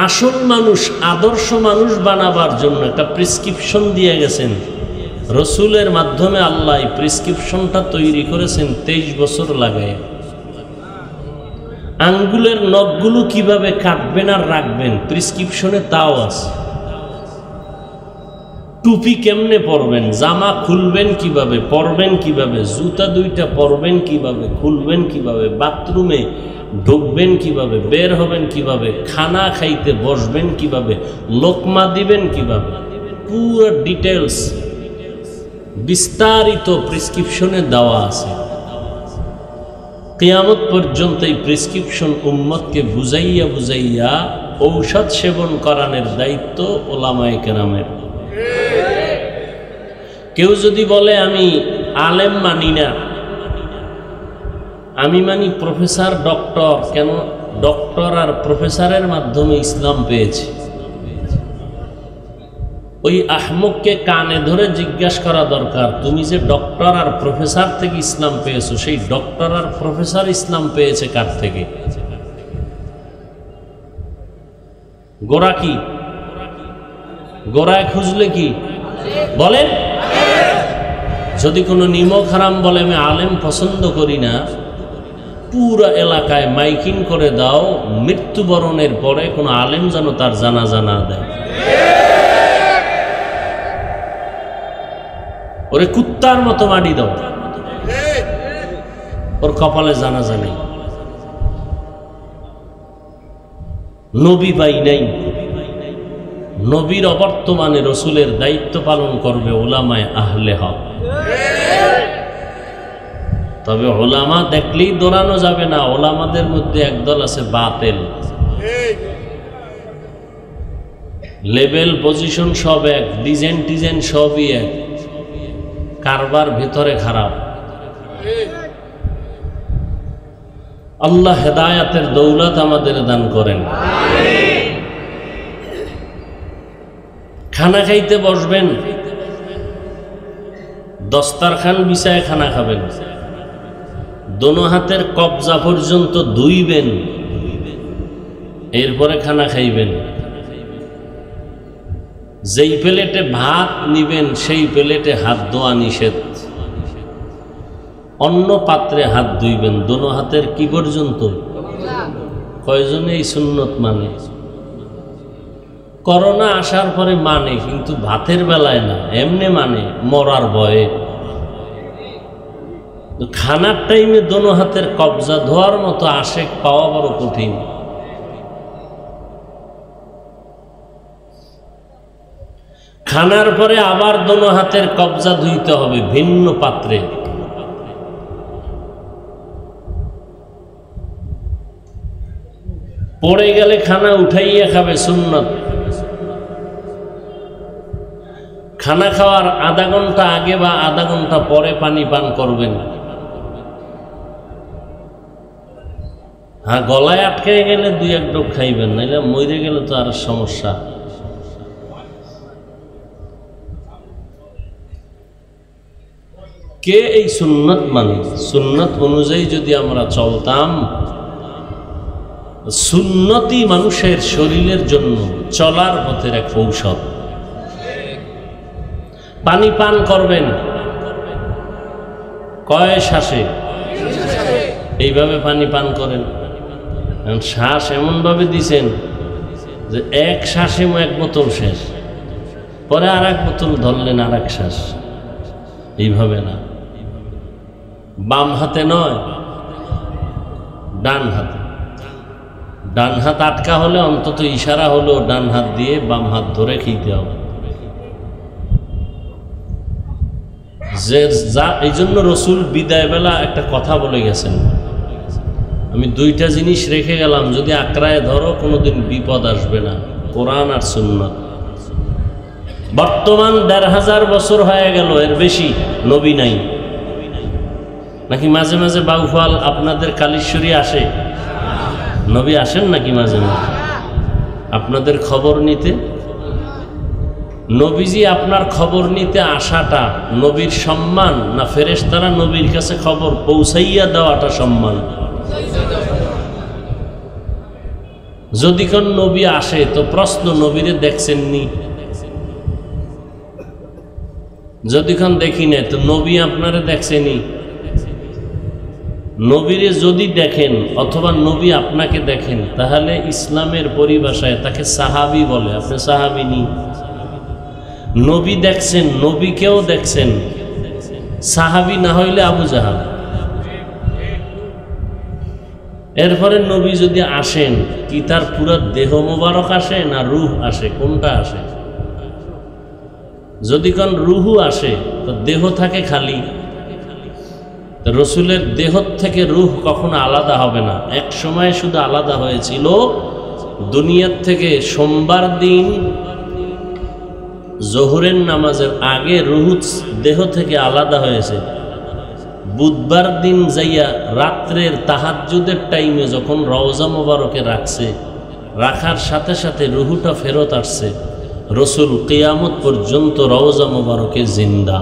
আসল মানুষ, আদর্শ মানুষ বানাবার জন্য একটা প্রেসক্রিপশন দিয়ে গেছেন। রসুলের মাধ্যমে আল্লাহ এই প্রেসক্রিপশনটা তৈরি করেছেন 23 বছর লাগায়। আঙ্গুলের নখগুলো কিভাবে কাটবেন আর রাখবেন প্রেসক্রিপশনে তাও আছে। টুপি কেমনে পরবেন, জামা খুলবেন কিভাবে, পরবেন কিভাবে, জুতা 2টা পরবেন কিভাবে, খুলবেন কিভাবে, বাথরুমে ঢুকবেন কিভাবে, বের হবেন কিভাবে, খানা খাইতে বসবেন কিভাবে, লোকমা দিবেন কিভাবে, পুরো ডিটেলস বিস্তারিত প্রেসক্রিপশনে দেওয়া আছে। কিয়ামত পর্যন্ত এই প্রেসক্রিপশন উম্মতকে বুঝাইয়া বুঝাইয়া ঔষধ সেবন করানোর দায়িত্ব ওলামায়ে কেরামের। কেউ যদি বলে আমি আলেম মানি না, আমি মানি প্রফেসর ডক্টর, কেন ডক্টর আর প্রফেসরের মাধ্যমে ইসলাম পেয়েছি। ওই আহমককে কানে ধরে জিজ্ঞাসা করা দরকার, তুমি যে ডক্টর আর প্রফেসর থেকে ইসলাম পেয়েছো, সেই ডক্টর আর প্রফেসর ইসলাম পেয়েছে কার থেকে? গোড়া কি? গোড়ায় খুঁজলে কি বলেন? যদি কোনো নিমক হারাম বলে আমি আলেম পছন্দ করি না, পুরো এলাকায় মাইকিং করে দাও, মৃত্যুবরণের পরে কোনো আলেম যেন তার জানাজা না দেয়। ওরে কুত্তার মতো মাটি দাও, ওর কপালে জানাজা নেই। নবী পাই নাই, নবীর অবর্তমানে রসুলের দায়িত্ব পালন করবে উলামায়ে আহলে হক। তবে ওলামা দেখলেই দৌড়ানো যাবে না, ওলামাদের মধ্যে একদল আছে বাতেল, লেভেল পজিশন সব এক, ডিজাইন টিজাইন সবই এক, কারবার ভেতরে খারাপ। আল্লাহ হেদায়াতের দৌলত আমাদের দান করেন। খানা খাইতে বসবেন, দস্তারখান বিছায় খানা খাবেন, দোনো হাতের কবজা পর্যন্ত ধুইবেন, এরপরে খানা খাইবেন। যেই প্লেটে ভাত নিবেন সেই প্লেটে হাত ধোয়া নিষেধ। অন্য পাত্রে হাত ধুইবেন, দোনো হাতের কি পর্যন্ত? কয়জনে এই সুন্নত মানে? করোনা আসার পরে মানে, কিন্তু ভাতের বেলায় না, এমনি মানে মরার ভয়ে। খানার টাইমে দোনো হাতের কবজা ধোয়ার মতো আশেক পাওয়া বড় কঠিন। খানার পরে আবার দোনো হাতের কবজা ধুইতে হবে ভিন্ন পাত্রে। পড়ে গেলে খানা উঠাইয়া খাবে, সুন্নত। খানা খাওয়ার আধা ঘন্টা আগে বা আধা ঘন্টা পরে পানি পান করবেন। হ্যাঁ, গলায় আটকে গেলে দুই এক ডোক খাইবেন, নাইলে মরে গেলে তো আর সমস্যা। কে এই সুন্নত মানে? সুন্নত অনুযায়ী যদি আমরা চলতাম, সুন্নতি মানুষের শরীরের জন্য চলার পথের এক ঔষধ। পানি পান করবেন কয় শ্বাসে? এইভাবে পানি পান করেন। শ্বাস এমন ভাবে দিছেন যে এক শ্বাসে এক বোতল শেষ, পরে আর এক বোতল ধরলেন, আর এক শ্বাস। এইভাবে না, বাম হাতে নয়, ডান হাতে। ডান হাত আটকা হলে অন্তত ইশারা হলো ডান হাত দিয়ে বাম হাত ধরে খেতে হবে। যে যা এই জন্য রসুল বিদায় বেলা একটা কথা বলে গেছেন, আমি দুইটা জিনিস রেখে গেলাম, যদি আঁকড়ায় ধরো কোনোদিন বিপদ আসবে না, কোরআন আর সুন্নাত। বর্তমান ১৫০০ বছর হয়ে গেল, এর বেশি নবী নাই। নাকি মাঝে মাঝে বাউফল আপনাদের কালীশ্বরী আসে? নবী আসেন নাকি মাঝে মাঝে আপনাদের খবর নিতে? নবীজি আপনার খবর নিতে আসাটা নবীর সম্মান, না ফেরেশতারা নবীর কাছে খবর পৌঁছাইয়া দেওয়াটা সম্মান? যদি কোন নবী আসে তো প্রশ্ন, নবীরে দেখছেননি? যদি কোন দেখি না তো নবী আপনারে দেখছেনি? নবীরে যদি দেখেন অথবা নবী আপনাকে দেখেন, তাহলে ইসলামের পরিভাষায় তাকে সাহাবী বলে। আপনি সাহাবী নি। নবী দেখছেন, নবীকেও দেখছেন, সাহাবী না হইলে আবু জাহাল। এরপরে নবী যদি আসেন, কি তার পুরো দেহ মোবারক আসে না রূহ আসে? কোনটা আসে? যদি কোন রূহ আসে তো দেহ থাকে খালি। রসুলের দেহ থেকে রূহ কখনো আলাদা হবে না। এক সময় শুধু আলাদা হয়েছিল, দুনিয়ার থেকে সোমবার দিন জোহরের নামাজের আগে রূহ দেহ থেকে আলাদা হয়েছে। বুধবার দিন যাইয়া রাত্রের তাহাজ্জুদের টাইমে যখন রওজা মোবারকে রাখছে, রাখার সাথে সাথে রুহুটা ফেরত আসছে। রসুল কিয়ামত পর্যন্ত রওজা মোবারকে জিন্দা।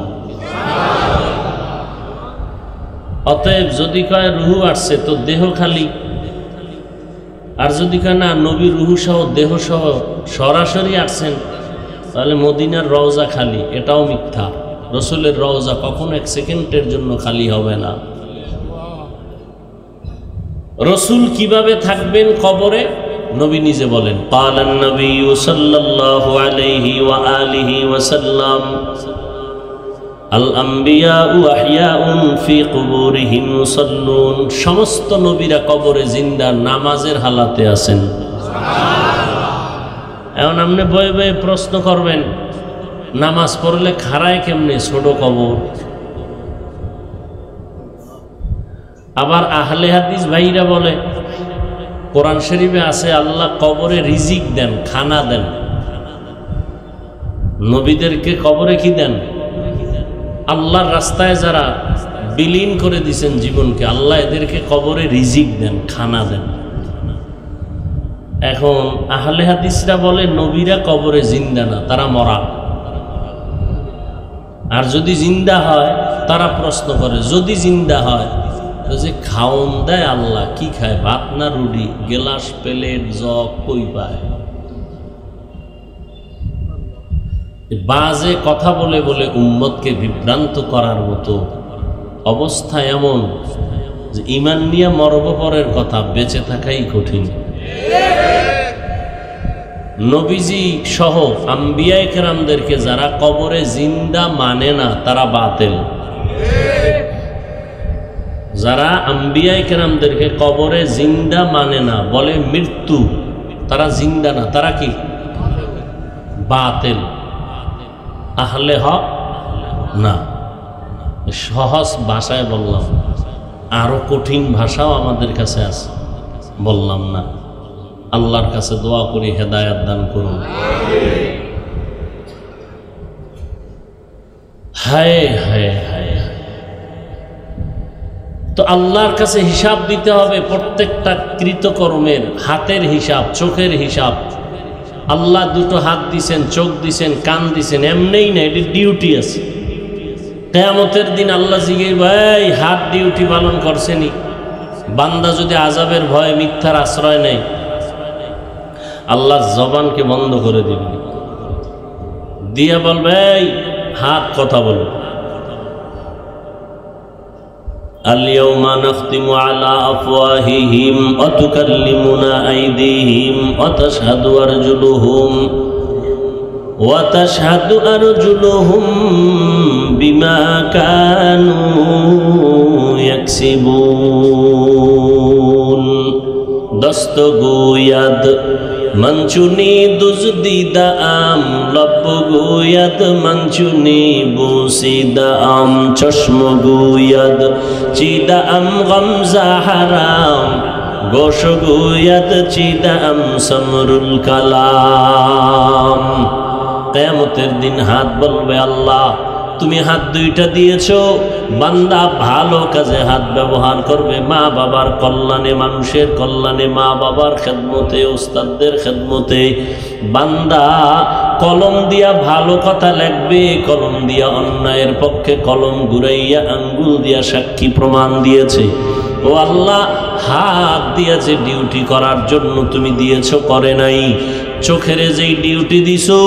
অতএব যদি কয় রুহু আসছে তো দেহ খালি, আর যদি কয় না নবী রুহু সহ দেহ সহ সরাসরি আসছেন, তাহলে মদিনার রওজা খালি, এটাও মিথ্যা। রসুলের রওজা কখনো এক সেকেন্ডের জন্য খালি হবে না। রসুল কিভাবে থাকবেন কবরে, নবী নিজে বলেন, ক্বালান নবী সাল্লাল্লাহু আলাইহি ওয়া আলিহি ওয়াসাল্লাম, আল আম্বিয়াউ আহইয়াউন ফি কুবুরিহিম ইউসাল্লুন। সমস্ত নবীরা কবরে জিন্দা, নামাজের হালাতে আছেন। এখন আপনি বয়ে বয়ে প্রশ্ন করবেন, নামাজ পড়লে খাড়ায় কেমনে ছোট কবর? আবার আহলে হাদিস ভাইরা বলে, কোরআন শরীফে আছে আল্লাহ কবরে রিজিক দেন, খানা দেন। নবীদেরকে কবরে কি দেন? আল্লাহর রাস্তায় যারা বিলীন করে দিয়েছেন জীবনকে, আল্লাহ এদেরকে কবরে রিজিক দেন, খানা দেন। এখন আহলে হাদিসরা বলে নবীরা কবরে জিন্দা না, তারা মরা। আর যদি জিন্দা হয়, তারা প্রশ্ন করে যদি জিন্দা হয় তো যে খাওন দেয় আল্লাহ, কি খায়? ভাত না রুটি? গেলাস প্লেট জগ কই পায়? বাজে কথা বলে বলে উম্মতকে বিভ্রান্ত করার মতো অবস্থা এমন যে ঈমান নিয়ে মরব পরের কথা, বেঁচে থাকাই কঠিন। নবীজি সহ আম্বিয়ায়ে কেরামদেরকে যারা কবরে জিন্দা মানে না, তারা বাতিল। যারা আম্বিয়ায়ে কেরামদেরকে কবরে জিন্দা মানে না, বলে মৃত্যু, তারা জিন্দা না, তারা কি? বাতিল, আহলে হক না। সহজ ভাষায় বললাম, আরো কঠিন ভাষাও আমাদের কাছে আছে, বললাম না। আল্লাহর কাছে দোয়া করি হেদায়েত দান করুন। হায় হায় হায়। তো আল্লাহর কাছে হিসাব দিতে হবে, প্রত্যেকটা কৃতকর্মের হাতের হিসাব, চোখের হিসাব। আল্লাহ দুটো হাত দিছেন, চোখ দিছেন, কান দিছেন, এমনিই না, এটি ডিউটি আছে। কিয়ামতের দিন আল্লাহ জিজ্ঞেস, ভাই হাত ডিউটি পালন করছেনি? বান্দা যদি আযাবের ভয়ে মিথ্যার আশ্রয় নেয়, আল্লাহ জবানকে বন্ধ করে দিবে, দিয়া বলবে এই হাত কথা বলো। আল-ইয়াওমা নাখতিমু আলা আফওয়াহিহিম ওয়া তুকাল্লিমুনা আইদিহিম ওয়া তাশহাদু আরজুলুহুম বিমা কানু ইয়াকসিবুন। দস্তগোয়াদ মঞ্চুনি দুজদিদা আম, লব্বগোয়াদ মঞ্চুনি বুসিদা আম, চশমগোয়াদ চিদা আম গমজা হারাম, গোশগোয়াদ চিদা আম সমরুল কালাম। কিয়ামতের দিন হাত বলবে, আল্লাহ তুমি হাত দুইটা দিয়েছো, বান্দা ভালো কাজে হাত ব্যবহার করবে, মা বাবার কল্যাণে, মানুষের কল্যাণে, মা বাবার খেদমতে, ওস্তাদদের খেদমতে। বান্দা কলম দিয়া ভালো কথা লিখবে, কলম দিয়া অন্যায়ের পক্ষে কলম ঘুরাইয়া আঙ্গুল দিয়া সাক্ষী প্রমাণ দিয়েছে। ও আল্লাহ, হাত দিয়েছে ডিউটি করার জন্য, তুমি দিয়েছো, করে নাই। চোখের যেই ডিউটি দিছো,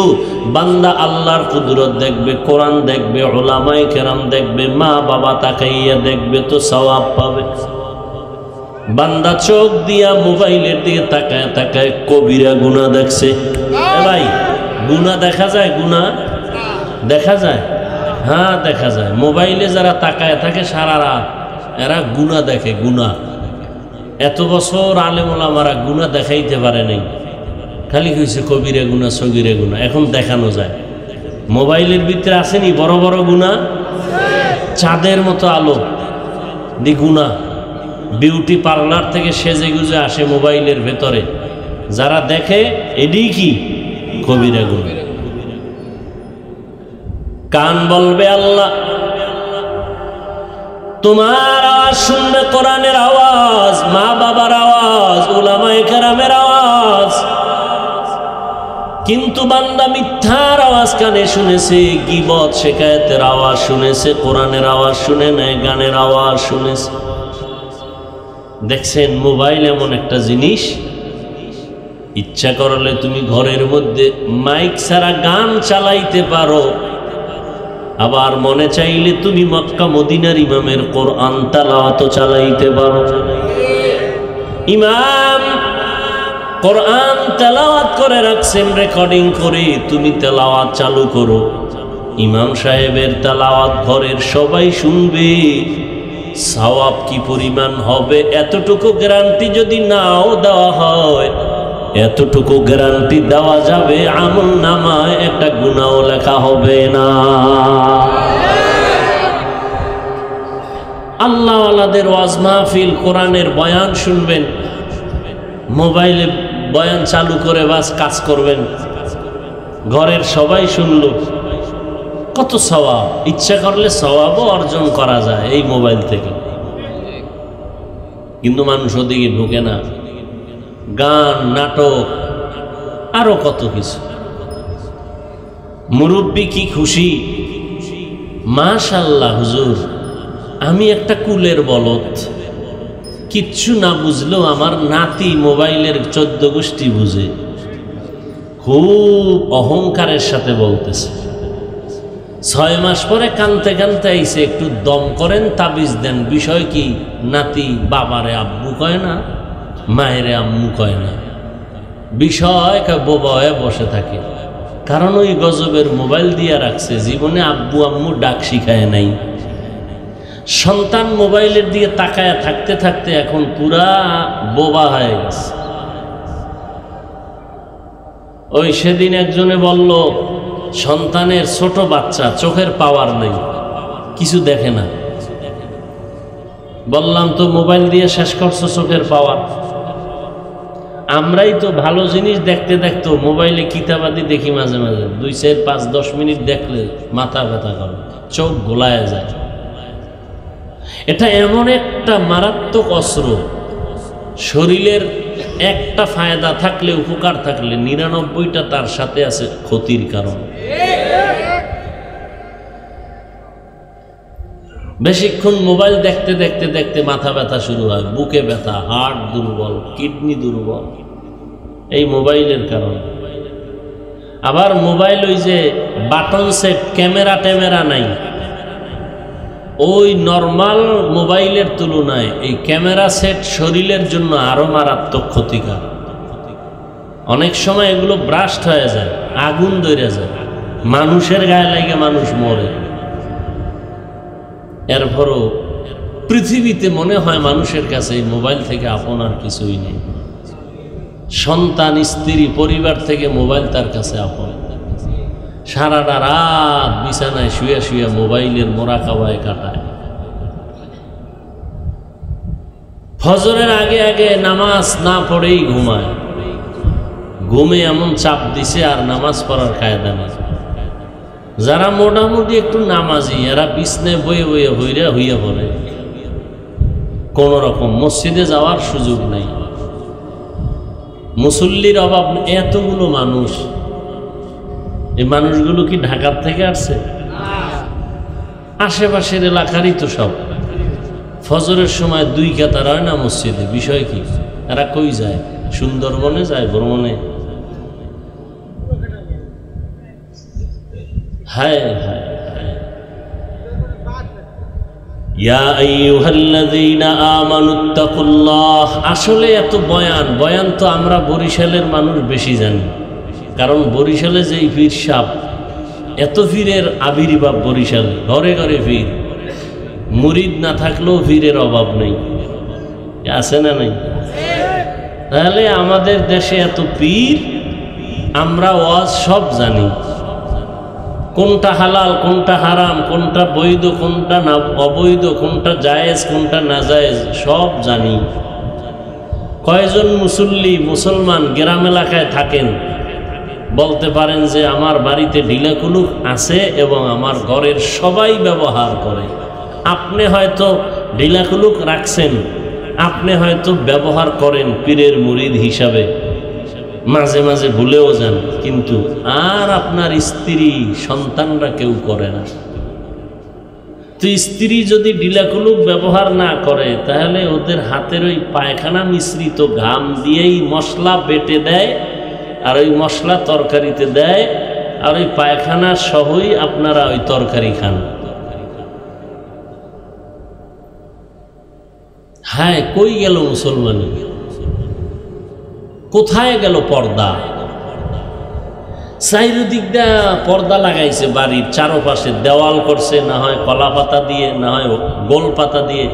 বান্দা আল্লাহর কুদরত দেখবে, কোরআন দেখবে, উলামায়ে কেরাম দেখবে, মা বাবা তাকাইয়া দেখবে, তো সওয়াব পাবে। বান্দা চোখ দিয়া মোবাইলের দিকে তাকায় তাকায় কবিরা গুনাহ দেখছে। ভাই গুনাহ দেখা যায়? গুনাহ দেখা যায়? হ্যাঁ দেখা যায়। মোবাইলে যারা তাকায় থাকে সারা রাত, এরা গুনাহ দেখে। গুনাহ এত বছর আলেম ওলামারা গুনাহ দেখাইতে পারে নাই, খালি কইছে কবিরা গুনাহ, সগীরা গুনাহ। এখন দেখানো যায়। মোবাইলের ভিতরে আসেনি বড় বড় গুনাহ, চাঁদের মতো আলো দি গুনাহ। বিউটি পার্লার থেকে সেজে গুজে আসে মোবাইলের ভেতরে, যারা দেখে এডি কি কবিরা গুনাহ। কান বলবে আল্লাহ তোমার আওয়াজ শুনবে কোরআনের আওয়াজ, মা বাবার আওয়াজ, উলামায়ে কেরামের আওয়াজ। কিন্তু বান্দা মিথ্যার আওয়াজ কানে শুনেছে, গীবত শিকায়েতের আওয়াজ শুনেছে, কোরআনের আওয়াজ শুনে নাই, গানের আওয়াজ শুনেছে। দেখছেন মোবাইল এমন একটা জিনিস, ইচ্ছা করলে তুমি ঘরের মধ্যে মাইক ছাড়া গান চালাইতে পারো, আবার মনে চাইলে তুমি মক্কা মদিনার ইমামের কোরআন তেলাওয়াত চালাইতে পারো। ইমাম কোরআন তেলাওয়াত করে রাখছেন রেকর্ডিং করে, তুমি তেলাওয়াত চালু করো। ইমাম সাহেবের তেলাওয়াত ঘরের সবাই শুনবে, সওয়াব কি পরিমাণ হবে এতটুকু গ্যারান্টি যদি নাও দেওয়া হয়, এতটুকু গ্যারান্টি দেওয়া যাবে আমল নামায় একটা গুনাহও লেখা হবে না। আল্লাহ ওয়ালাদের ওয়াজ মাহফিল, কোরআনের বয়ান শুনবেন, মোবাইলে বয়ান চালু করে বাস কাজ করবেন, ঘরের সবাই শুনল, কত সওয়াব। ইচ্ছা করলে সওয়াবও অর্জন করা যায় এই মোবাইল থেকে। কিন্তু মানুষ ওদিকে ঢুকে না, গান, নাটক, আরো কত কিছু। মুরব্বী কি খুশি, মাশাআল্লাহ হুজুর আমি একটা কুলের বলদ, কিচ্ছু না বুঝলেও আমার নাতি মোবাইলের 14 গোষ্ঠী বুঝে, খুব অহংকারের সাথে বলতেছে। 6 মাস পরে কানতে কানতে আইসে, একটু দম করেন, তাবিজ দেন। বিষয় কি, নাতি বাবারে আব্বু কয় না, মায়েরে আম্মু কয় না, বিষয় বোবা হয়ে বসে থাকে। কারণ ওই গজবের মোবাইল দিয়ে রাখছে, জীবনে আব্বু আম্মু ডাক শিখায় নাই। সন্তান মোবাইলের দিকে তাকায় থাকতে থাকতে এখন পুরা বোবা হয়ে গেছে। ওই সেদিন একজনে বলল, সন্তানের ছোট বাচ্চা, চোখের পাওয়ার নেই, কিছু দেখে না। বললাম তো মোবাইল দিয়ে শেষ করছো চোখের পাওয়ার। আমরাই তো ভালো জিনিস দেখতে দেখতে মোবাইলে কিতাবাদি দেখি, মাঝে মাঝে 2, 4, 5, 10 মিনিট দেখলে মাথা ব্যথা করে, চোখ গোলায় যায়। এটা এমন একটা মারাত্মক অস্ত্র, শরীরের একটা ফায়দা থাকলে, উপকার থাকলে 99টা তার সাথে আছে ক্ষতির কারণ। বেশিক্ষণ মোবাইল দেখতে দেখতে দেখতে মাথা ব্যথা শুরু হয়, বুকে ব্যথা, হার্ট দুর্বল, কিডনি দুর্বল, এই মোবাইলের কারণে। আবার মোবাইল ওই যে বাটন সেট, ক্যামেরা ট্যামেরা নাই, ওই নর্মাল মোবাইলের তুলনায় এই ক্যামেরা সেট শরীরের জন্য আরো মারাত্মক ক্ষতিকর। অনেক সময় এগুলো ব্রাস্ট হয়ে যায়, আগুন ধরে যায়, মানুষের গায়ে লাগে মানুষ মরে। এরপরও পৃথিবীতে মনে হয় মানুষের কাছে এই মোবাইল থেকে আপন আর কিছুই নেই। সন্তান, স্ত্রী, পরিবার থেকে মোবাইল তার কাছে আপন। সারাটা রাত বিছানায় শুয়ে শুয়ে মোবাইলের মোরাকাবায় কাটায়। ফজরের আগে আগে নামাজ না পড়েই ঘুমায়, ঘুমে এমন চাপ দিছে আর নামাজ পড়ার কায়দা নেই। যারা মোটামুটি একটু নামাজি, এরা বিছনায় বয়ে বয়ে হইয়া পড়ে, কোন রকম মসজিদে যাওয়ার সুযোগ নাই। মুসল্লির অভাব, এতগুলো মানুষ, এই মানুষগুলো কি ঢাকার থেকে আসছে? আশেপাশের এলাকারই তো সব। ফজরের সময় 2 কাতার হয় না মসজিদে, বিষয় কি? এরা কই যায়? সুন্দরবনে যায়, ভ্রমণে। হায় হায়, ইয়া আইয়ুহাল্লাযীনা আমানুত্তাকুল্লাহ। আসলে এত বয়ান তো আমরা বরিশালের মানুষ বেশি জানি, কারণ বরিশালে যেই পীর সাপ, এত পীরের আবির্ভাব বরিশালে, ঘরে ঘরে পীর, মুরিদ না থাকলেও পীরের অভাব নেই, আছে না নাই? তাহলে আমাদের দেশে এত পীর, আমরা ওয়াজ সব জানি, কোনটা হালাল, কোনটা হারাম, কোনটা বৈধ, কোনটা না অবৈধ, কোনটা জায়েজ, কোনটা না জায়েজ, সব জানি। কয়জন মুসল্লি, মুসলমান গ্রাম এলাকায় থাকেন, বলতে পারেন যে আমার বাড়িতে ঢিলাকুলুক আছে এবং আমার ঘরের সবাই ব্যবহার করে। আপনি হয়তো ঢিলাকুলুক রাখছেন, আপনি হয়তো ব্যবহার করেন পীরের মুরিদ হিসাবে, মাঝে মাঝে ভুলেও যান, কিন্তু আর আপনার স্ত্রী সন্তানরা কেউ করে না। তো স্ত্রী যদি ঢিলাকুলুক ব্যবহার না করে, তাহলে ওদের হাতের ওই পায়খানা মিশ্রিত ঘাম দিয়েই মশলা বেটে দেয়, আর ওই মশলা তরকারিতে দেয়, আর ওই পায়খানা সহই আপনারা ওই তরকারি খান। হায়, কই গেল মুসলমানি? কোথায় গেল পর্দা? চারিদিক দিয়ে পর্দা লাগাইছে, বাড়ির চারপাশে দেওয়াল করছে, না হয় কলা পাতা দিয়ে, না হয় গোল পাতা দিয়ে।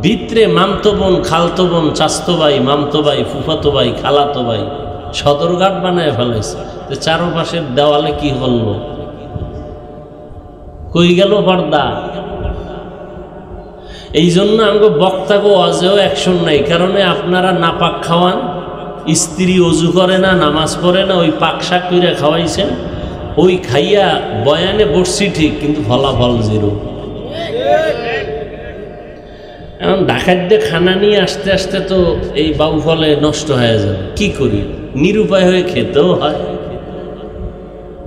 ভিতরে মামতো বোন, খালতো বোন, চাস্তো ভাই, মামতো ভাই, ফুফাতো ভাই, খালাতো ভাই সদরঘাট বানায় ফেলেছে। তো চারপাশের দেওয়ালে কি হলো? কই গেল পর্দা? এই জন্য আমাকে বক্তাকে ওয়াজেও অ্যাকশন নাই, কারণে আপনারা নাপাক খাওয়ান, স্ত্রী অজু করে না, নামাজ পড়ে না, ওই পাক শাক করে খাওয়াইছেন, ওই খাইয়া বয়ানে বসছি ঠিক, কিন্তু ফলাফল জিরো। এখন ডাকাতদের খানা নিয়ে আসতে আসতে তো এই বাউ ফলে নষ্ট হয়ে যাবে। কি করি? নিরুপায় হয়ে খেতেও হয়,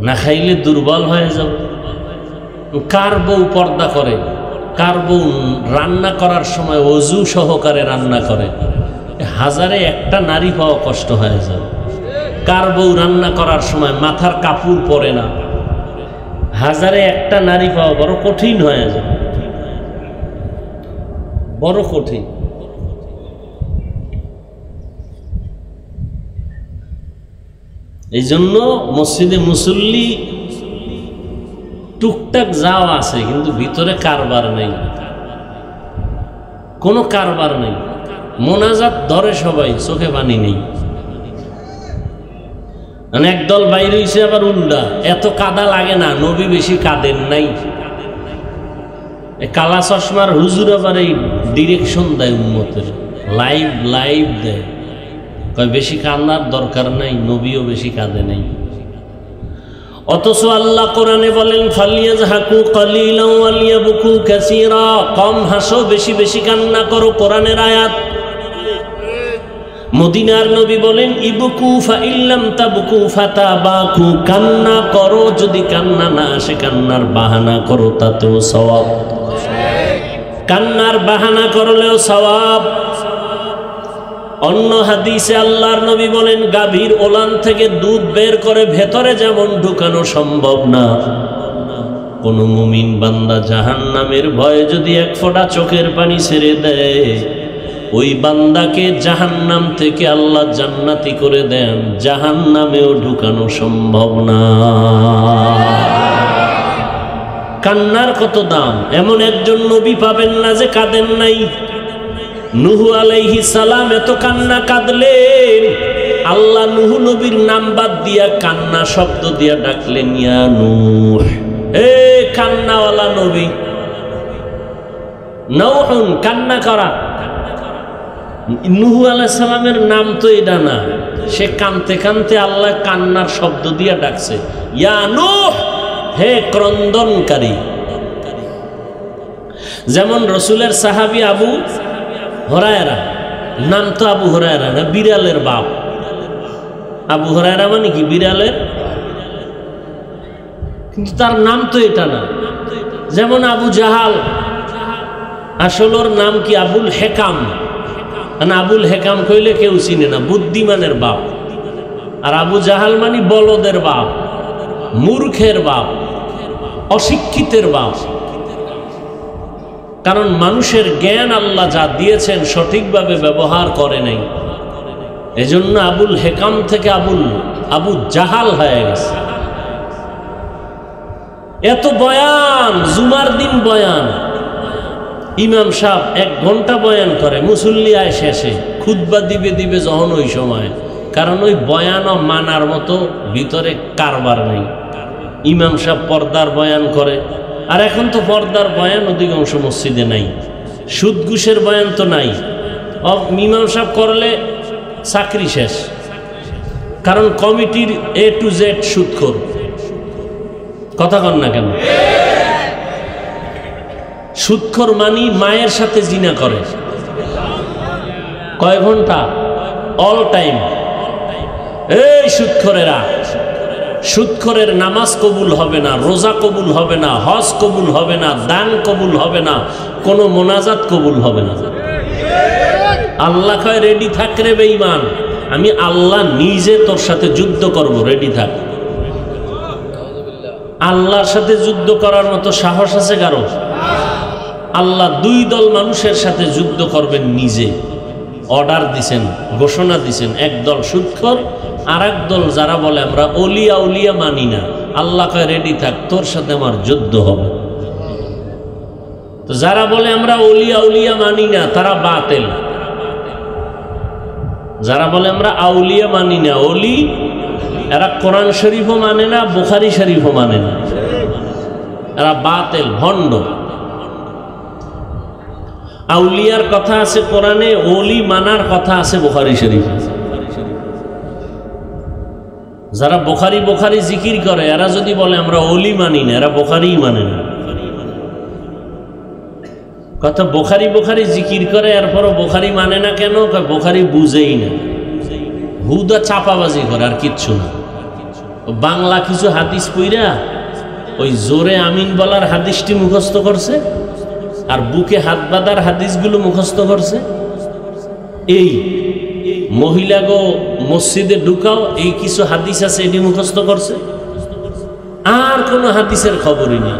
না খাইলে দুর্বল হয়ে যাবে। কার বউ পর্দা করে? কার বউ রান্না করার সময় অজু সহকারে রান্না করে? হাজারে একটা নারী পাওয়া কষ্ট হয়ে যাবে। কার বউ রান্না করার সময় মাথার কাপড় পরে না? হাজারে একটা নারী পাওয়া বড় কঠিন হয়ে যাবে, বড় কঠিন। এই জন্য মসজিদে মুসল্লি টুকটাক যাওয়া আছে, কিন্তু ভিতরে কারবার নেই, কোনো কারবার নেই। মোনাজাত ধরে সবাই, চোখে পানি নেই। মানে একদল বাইরে হইছে আবার উল্টা, এত কাদা লাগে না, নবী বেশি কাঁদেন নাই। কালা চশমার হুজুর আবার এই ডিরেকশন দেয় উম্মতের, লাইভ দেয়, কয় বেশি কান্নার দরকার নাই, নবীও বেশি কাঁদে নাই। অথচ আল্লাহ কোরআনে বলেন ফালিয়াজহাকু কালিলান ওয়ালিয়াবকু কাসীরা, কম হাসো, বেশি বেশি কান্না করো। কোরআনের আয়াত। মদিনার নবী বলেন ইবকু ফাইল্লাম তাবকু ফাতাবাকু, কান্না করো, যদি কান্না না আসে কান্নার বাহানা করো, তাতেও সওয়াব। কান্নার বাহানা করলেও সওয়াব। অন্য হাদিসে আল্লাহর নবী বলেন গাভীর ওলান থেকে দুধ বের করে ভেতরে যেমন ঢুকানো সম্ভব না, কোন মুমিন বান্দা জাহান্নামের ভয়ে যদি এক ফোঁটা চোখের পানি ছেড়ে দেয়, ওই বান্দাকে জাহান্নাম থেকে আল্লাহ জান্নাতি করে দেন, জাহান্নামেও ঢুকানো সম্ভব না। কান্নার কত দাম! এমন একজন নবী পাবেন না যে কাঁদেন নাই। নূহ আলাইহিস সালাম এত কান্না কাঁদলেন, আল্লাহ নূহ নবীর নাম বাদ দিয়া কান্না শব্দ দিয়া ডাকলেন, ইয়া নূহ, হে কান্নাওয়ালা নবী। নূহুন, কান্না করা। নূহ আলাইহিস সালামের নাম তো এটা না, সে কানতে কানতে আল্লাহ কান্নার শব্দ দিয়া ডাকছে, ইয়া নূহ, হে ক্রন্দনকারী। যেমন রসুলের সাহাবী আবু হুরায়রা, নাম তো আবু হুরায়রা না, বিড়ালের বাপ। আবু হুরায়রা মানে কি? বিড়ালের, কিন্তু তার নাম তো এটা না। যেমন আবু জাহাল, আসল ওর নাম কি? আবুল হেকাম। আবুল হেকাম কইলে কেউ চিনে না, বুদ্ধিমানের বাপ। আর আবু জাহাল মানে বলদের বাপ, মূর্খের বাপ, অশিক্ষিতের বাপ। কারণ মানুষের জ্ঞান আল্লাহ যা দিয়েছেন সঠিকভাবে ব্যবহার করে নাই, এজন্য আবুল হেকাম থেকে আবু জাহাল হয়ে গেছে। এত বয়ান, জুমার দিন বয়ান, ইমাম সাহেব 1 ঘন্টা বয়ান করে, মুসল্লি আয় শেষে খুতবা দিবে যখন ওই সময়, কারণ ওই বয়ানও মানার মতো ভিতরে কারবার নেই। ইমাম সাহেব পর্দার বয়ান করে, আর এখন তো পর্দার বয়ান অধিকাংশ মসজিদে নাই, সুদ ঘুষের বয়ান তো নাই। ইমাম সাহেব করলে চাকরি শেষ, কারণ কমিটির A to Z সুদখোর। কথা কন না কেন? সুদখোর মানি মায়ের সাথে জিনা করে, কয় ঘন্টা? All time. এই সুদখোরেরা, সুদখোরের নামাজ কবুল হবে না, রোজা কবুল হবে না, হজ কবুল হবে না, দান কবুল হবে না, কোনো মোনাজাত কবুল হবে না। আল্লাহ কয় রেডি থাক রে বেঈমান, আমি আল্লাহ নিজে তোর সাথে যুদ্ধ করব, রেডি থাক। আল্লাহর সাথে যুদ্ধ করার মতো সাহস আছে কারো? আল্লাহ দুই দল মানুষের সাথে যুদ্ধ করবেন নিজে, অর্ডার দিছেন, ঘোষণা দিছেন। এক দল সুদখোর, আর এক দল যারা বলে আমরা ওলিয়া উলিয়া মানি না। আল্লাহ কয় রেডি থাক, তোর সাথে আমার যুদ্ধ হবে। তো যারা বলে আমরা ওলিয়া উলিয়া মানি না তারা বাতিল, যারা বলে আমরা আউলিয়া মানি না, ওলি, এরা কোরআন শরীফও মানে না, বুখারী শরীফও মানে না, এরা বাতিল, ভণ্ড। আউলিয়ার কথা আছে কোরআনে, ওলি মানার কথা আছে বুখারী শরীফে। যারা বুখারী বুখারী জিকির করে এরা যদি বলে আমরা ওলি মানি না, এরা বুখারীই মানে না। কথা বুখারী বুখারী জিকির করে এরপরও বুখারী মানে না কেন? বুখারী বুঝেই না, হুদা চাপাবাজি করে আর কিচ্ছু না। বাংলা কিছু হাদিস পইরা ওই জোরে আমিন বলার হাদিসটি মুখস্থ করছে আর বুকে হাত বাঁধার হাদিসগুলো মুখস্থ করছে। এই মহিলাগো মসজিদে ঢুকাও, এই কিছু হাদিস আছে এটি মুখস্থ করছে, আর কোনো হাদিসের খবরই নেই।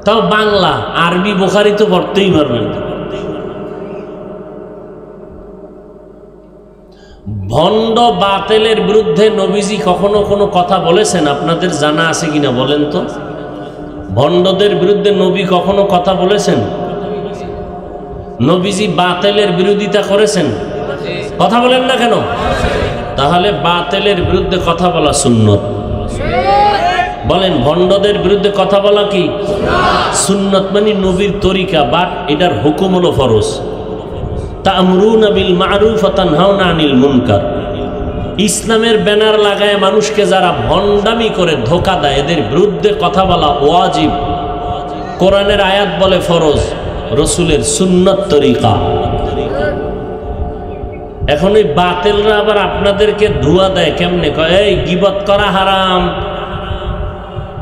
তাও বাংলা, আরবি বুখারী তো পড়তেই পারবেন না। ভণ্ড বাতিলের বিরুদ্ধে নবীজি কখনো কোনো কথা বলেছেন? আপনাদের জানা আছে কিনা বলেন তো? ভণ্ডদের বিরুদ্ধে নবী কখনো কথা বলেছেন? নবীজি বাতিলের বিরোধিতা করেছেন? কথা বলেন না কেন? তাহলে বাতিলের বিরুদ্ধে কথা বলা সুন্নত। বলেন, ভণ্ডদের বিরুদ্ধে কথা বলা কি সুন্নত? মানে নবীর তরিকা, বাট এটার হুকুম হলো ফরজ। তা'মুরুনা বিল মা'রুফ ওয়া তানহাউনা আনিল মুনকার। ইসলামের ব্যানার লাগায় মানুষকে যারা ভণ্ডামি করে ধোঁকা দেয়, এদের বিরুদ্ধে কথা বলা ওয়াজিব। কোরআনের আয়াত বলে ফরজ, রসুলের সুন্নত তরিকা। এখন ওই বাতিলরা আবার আপনাদেরকে ধোঁয়া দেয় কেমনে? কয় এই গীবত করা হারাম,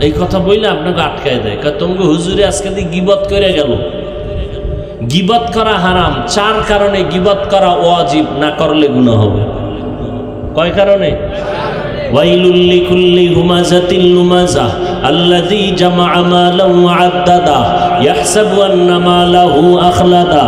এই কথা বইলে আপনাকে আটকায় দেয়। কয় তোমাকে হুজুরে আজকে দিয়ে গীবত করে গেল। গীবত করা হারাম, চার কারণে গীবত করা ওয়াজিব, না করলে গুনাহ হবে। কয় কারণে? ওয়াইলুল লিকুল্লি হুমাযাতিল লুমাযা আল্লাযী জামাআ মালান ওয়া আদ্দাদা ইয়াহসাবু আন্না মালাহু আখলাদা।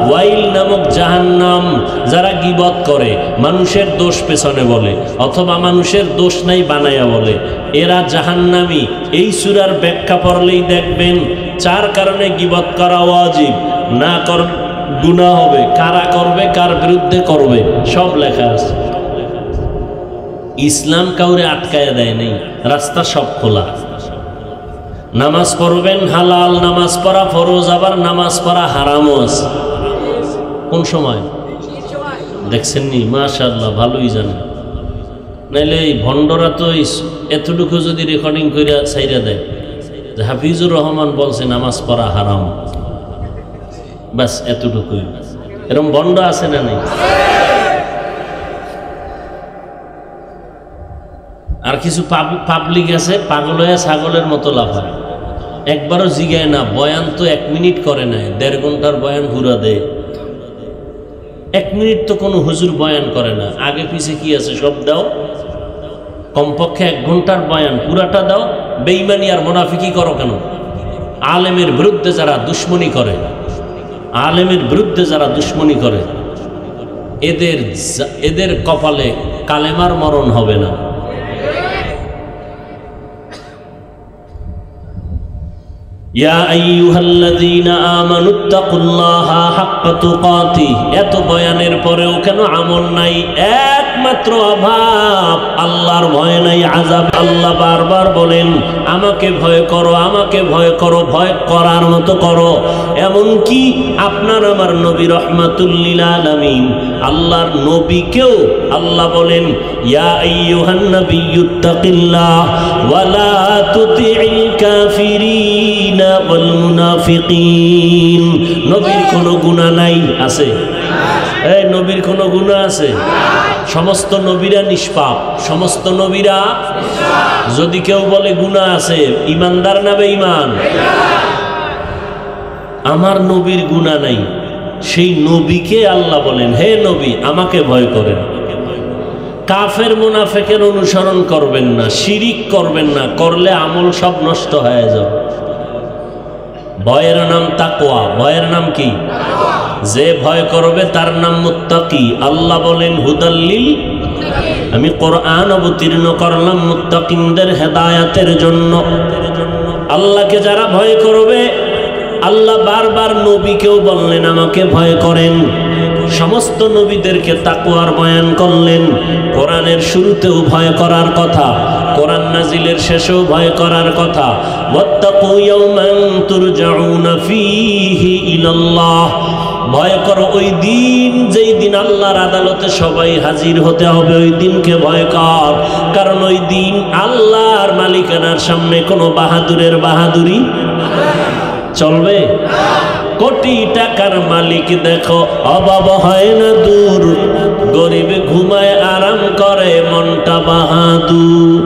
ওয়াইল নামক জাহান্নাম, যারা গীবত করে, মানুষের দোষ পেছনে বলে অথবা মানুষের দোষ নাই বানায়া বলে, এরা জাহান্নামী। এই সূরার ব্যাখ্যা পড়লেই দেখবেন চার কারণে গীবত করা ওয়াজিব, না কর গুনাহ হবে। কারা করবে, কার বিরুদ্ধে করবে, সব লেখা আছে। ইসলাম কাউরে আটকায় দেয় নেই, রাস্তা সব খোলা। নামাজ পড়বেন হালাল, নামাজ পড়া ফরজ, আবার নামাজ পড়া হারামও আছে। কোন সময় দেখছেন নি? মাশাআল্লাহ, ভালোই জানেন। নাইলে এই ভণ্ডরা তো এতটুকু যদি রেকর্ডিং করে ছাইরা দেয় যে হাফিজুর রহমান বলছে নামাজ পড়া হারাম, বাস এতটুকুই। এরকম ভণ্ড আছে না নেই? আর কিছু পাবলিক আছে পাগল হয়ে ছাগলের মতো লাফায়, একবারও জিগায় না। বয়ান তো 1 মিনিট করে না, 1.5 ঘন্টার বয়ান ঘুরা দেয়। 1 মিনিট তো কোনো হুজুর বয়ান করে না, আগে পিছে কি আছে সব দাও। কমপক্ষে 1 ঘন্টার বয়ান পুরাটা দাও। বেঈমানি আর মুনাফিকি করো কেন? আলেমের বিরুদ্ধে যারা দুশ্মনী করে, আলেমের বিরুদ্ধে যারা দুশ্মনী করে, এদের কপালে কালেমার মরণ হবে না। ইয়া আইয়ুহাল্লাযীনা আমানুত্তাকুল্লাহা হাক্কা তুকাতিহ। এত বয়ানের পরেও কেন আমল নাই? একমাত্র অভাব, আল্লাহর ভয় নাই, আযাব। আল্লাহ বারবার বলেন আমাকে ভয় করো, আমাকে ভয় করো, ভয় করার মতো করো। এমনকি আপনার আমার নবী রাহমাতুল লিল আলামিন, আল্লাহর নবীকেও আল্লাহ বলেন ইয়া আইয়ুহান নাবিয়্যুত্তাকিল্লাহ, ওয়ালা তুতিল কাফিরিনা ওয়াল মুনাফিকিন। নবীর কোনো গুনাহ নাই, আছে? এই নবীর কোনো গুনাহ আছে? সমস্ত নবীরা নিষ্পাপ, সমস্ত নবীরা। যদি কেউ বলে গুনাহ আছে, ইমানদার না বেঈমান? আমার নবীর গুনাহ নাই, সেই নবীকে আল্লাহ বলেন, হে নবী আমাকে ভয় করেন। কাফের মুনাফিকের অনুসরণ করবেন না, শিরিক করবেন না, করলে আমল সব নষ্ট হয়ে যাবে। ভয়ের নাম তাকওয়া। ভয়ের নাম কি? যে ভয় করবে তার নাম মুত্তাকি। আল্লাহ বলেন হুদাল্লিল, আমি কোরআন অবতীর্ণ করলাম মুত্তাকিনদের হেদায়েতের জন্য। আল্লাহকে যারা ভয় করবে, আল্লাহ বারবার নবীকেও বললেন আমাকে ভয় করেন। সমস্ত নবীদেরকে তাকওয়ার বয়ান করলেন। কোরআনের শুরুতেও ভয় করার কথা, কোরআন নাজিলের শেষেও ভয় করার কথা। ওয়াত্তাকু ইয়াওমান তুরজাউনা ফীহি ইলাল্লাহ। ভয় করো ওই দিন, যেই দিন আল্লাহর আদালতে সবাই হাজির হতে হবে, ওই দিনকে ভয় কর। কারণ ওই দিন আল্লাহর মালিকানার সামনে কোনো বাহাদুরের বাহাদুরি চলবে? কোটি টাকার মালিক দেখো অভাব হয় না দূর, গরিব ঘুমায় আরাম করে মনটা বাহাদুর।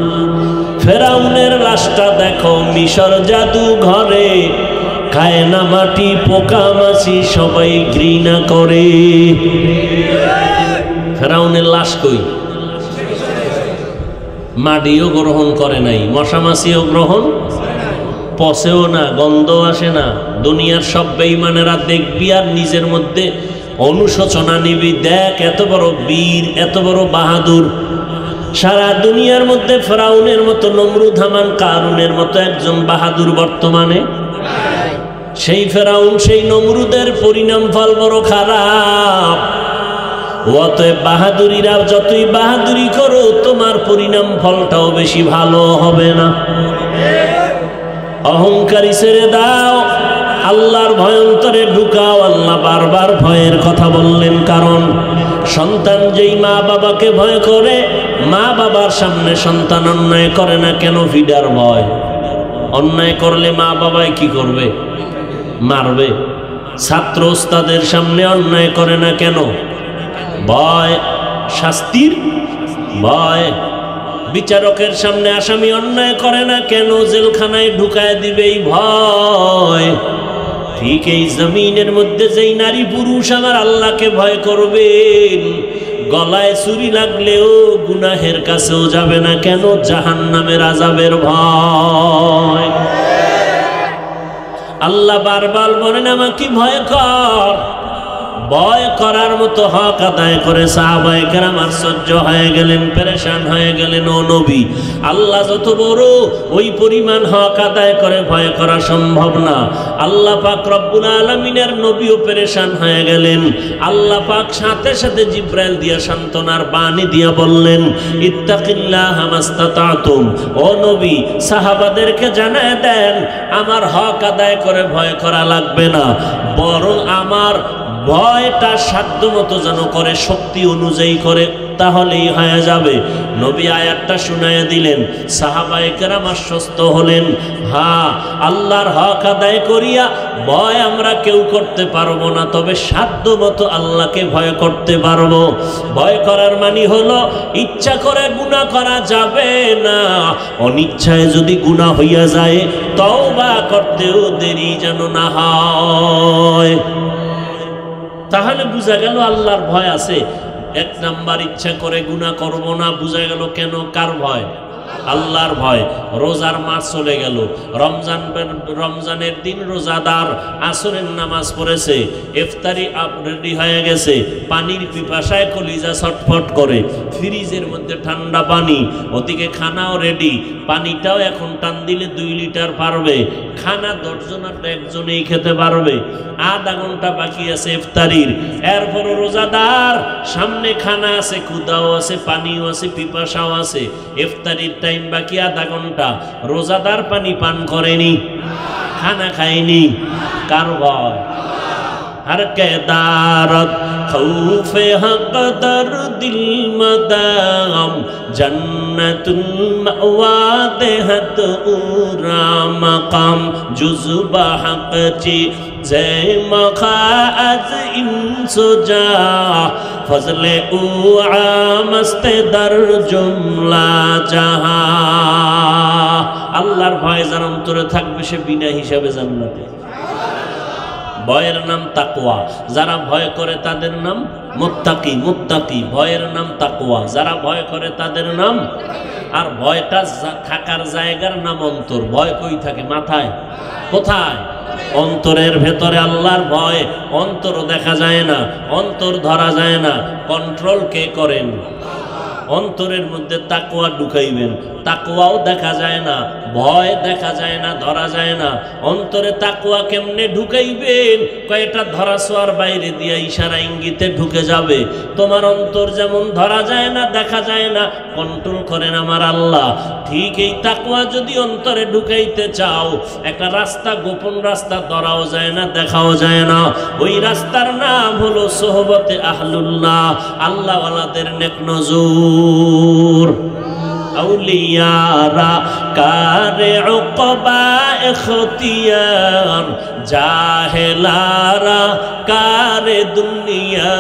ফেরাউনের লাশটা দেখো মিশর জাদু ঘরে, খায় না মাটি পোকা মাছি সবাই ঘৃণা করে। ফেরাউনের লাশ কই? মাটিও গ্রহণ করে নাই, মশা মাছিও গ্রহণ, পচেও না, গন্ধ আসে না। দুনিয়ার সব বেঈমানেরা দেখবি আর নিজের মধ্যে অনুশোচনা নিবি, দেখ এত বড় বীর, এত বড় বাহাদুর। সারা দুনিয়ার মধ্যে ফেরাউনের মতো, নমরুদ হামান কারুনের মতো একজন বাহাদুর বর্তমানে। সেই ফেরাউন, সেই নমরুদের পরিণাম ফল বড় খারাপ। অতএব বাহাদুরিরা যতই বাহাদুরি করো, তোমার পরিণাম ফলটাও বেশি ভালো হবে না। অহংকারী ছেড়ে দাও, আল্লাহর ভয় অন্তরে ঢুকাও। আল্লাহ বারবার ভয়ের কথা বললেন, কারণ সন্তান যেই মা বাবাকে ভয় করে, মা বাবার সামনে সন্তান অন্যায় করে না কেন? ফিডার ভয়। অন্যায় করলে মা বাবায় কি করবে? মারবে। ছাত্র ওস্তাদের সামনে অন্যায় করে না কেন? ভয়, শাস্তির ভয়। বিচারকের সামনে আসামি অন্যায় করে না কেন? জেলখানায় ঢুকায় দিবে এই ভয়। ঠিক এই জমিনের মধ্যে যেই নারী পুরুষ আমার আল্লাহকে ভয় করবেন, গলায় ছুরি লাগলেও গুনাহের কাছেও যাবে না কেন? জাহান্নামের আযাবের ভয়। আল্লাহ বারবার বলেন আমাকে ভয় কর। ভয় করার মতো হক আদায় করে সাহাবায়ে কেরাম আশ্চর্য হয়ে গেলেন, পেরেশান হয়ে গেলেন। ও নবী, আল্লাহ যত বড়, ওই পরিমাণ হক আদায় করে ভয় করা সম্ভব না। আল্লাহ পাক রব্বুল আলামিনের নবীও পেরেশান হয়ে গেলেন। আল্লাহ পাক সাথে সাথে জিব্রাইল দিয়া সান্ত্বনার বাণী দিয়া বললেন, ইত্তাকিল্লাহ মাস্তাতাতুম। ও নবী, সাহাবাদেরকে জানায় দেন আমার হক আদায় করে ভয় করা লাগবে না, বরং আমার ভয়টা সাধ্য মতো যেন করে, শক্তি অনুযায়ী করে, তাহলেই হয়ে যাবে। নবী আয়াতটা শুনাইয়া দিলেন, সাহাবায়ে কেরাম আশ্বস্ত হলেন। হ্যাঁ, আল্লাহর হক আদায় করিয়া ভয় আমরা কেউ করতে পারবো না, তবে সাধ্য মতো আল্লাহকে ভয় করতে পারবো। ভয় করার মানে হলো ইচ্ছা করে গুনাহ করা যাবে না, অনিচ্ছায় যদি গুনাহ হইয়া যায় তওবা করতেও দেরি যেন না হয়। তাহলে বুঝা গেল আল্লাহর ভয় আছে। এক নাম্বার, ইচ্ছা করে গুনাহ করব না, বুঝা গেল কেন, কার ভয়? আল্লাহর ভয়। রোজার মাস চলে গেল, রমজানের দিন রোজাদার আসরের নামাজ পড়েছে, ইফতারি রেডি হয়ে গেছে, পানির পিপাসায় কলিজা ছটফট করে, ফ্রিজের মধ্যে ঠান্ডা পানি, ওদিকে খানাও রেডি, পানিটাও এখন টান দিলে 2 লিটার পারবে, খানা 10 জনের একজনেই খেতে পারবে, আধা ঘন্টা বাকি আছে ইফতারির। এরপর রোজাদার, সামনে খানা আছে, ক্ষুধাও আছে, পানিও আছে, পিপাসাও আছে, ইফতারির টাইম বাকি আধা ঘন্টা। রোজাদার পানি পান করেনি, খানা খায়নি, কার ভয়? हर के दारत खौफे हक दर दिल मदाम जन्नतुल मअवा देहत उरा मकाम जुज़बा हक ची जे मखा अज इंसुजा फजले उ आमस्ते दर जुमला जहा আল্লাহর ভয় যার অন্তরে থাকবে সে বিনা হিসাবে জান্নাতে। ভয়ের নাম তাকওয়া, যারা ভয় করে তাদের নাম মুত্তাকি। মুত্তাকি ভয়ের নাম তাকওয়া, যারা ভয় করে তাদের নাম। আর ভয়টা থাকার জায়গার নাম অন্তর। ভয় কই থাকে? মাথায়। কোথায়? অন্তরের ভেতরে আল্লাহর ভয়। অন্তর দেখা যায় না, অন্তর ধরা যায় না, কন্ট্রোল কে করেন? অন্তরের মধ্যে তাকওয়া ঢুকাইবেন। তাকওয়াও দেখা যায় না, ভয় দেখা যায় না, ধরা যায় না। অন্তরে তাকওয়া কেমনে ঢুকাইবেন? কয়টা ধরা ছোঁয়ার বাইরে দিয়া ইশারা ইঙ্গিতে ঢুকে যাবে। তোমার অন্তর যেমন ধরা যায় না, দেখা যায় না, কন্ট্রোল করেন আমার আল্লাহ। ঠিক এই তাকওয়া যদি অন্তরে ঢুকাইতে চাও, একটা রাস্তা, গোপন রাস্তা, ধরাও যায় না, দেখাও যায় না। ওই রাস্তার নাম হলো সোহবতে আহলুল্লাহ, আল্লাহওয়ালাদের নেক নজর। আউলিয়ারা কারে উকবা ইখতিয়ার, জাহেলারা কারে দুনিয়া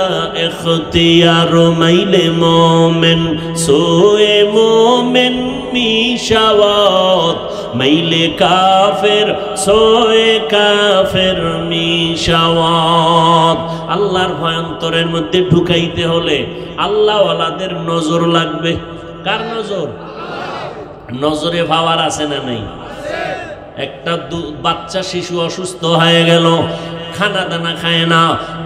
ইখতিয়ার। মাইলে মোমেন সোয়ে মোমেন মিশাওয়াত, মাইলে কাফের সোয়ে কাফের মিশাওয়াত। আল্লাহর ভয় অন্তরের মধ্যে ঢুকাইতে হলে আল্লাহওয়ালাদের নজর লাগবে। কার নজর? নজরে পাওয়ার আছে না নেই? একটা বাচ্চা শিশু অসুস্থ হয়ে গেল, খানা দানা খায় না,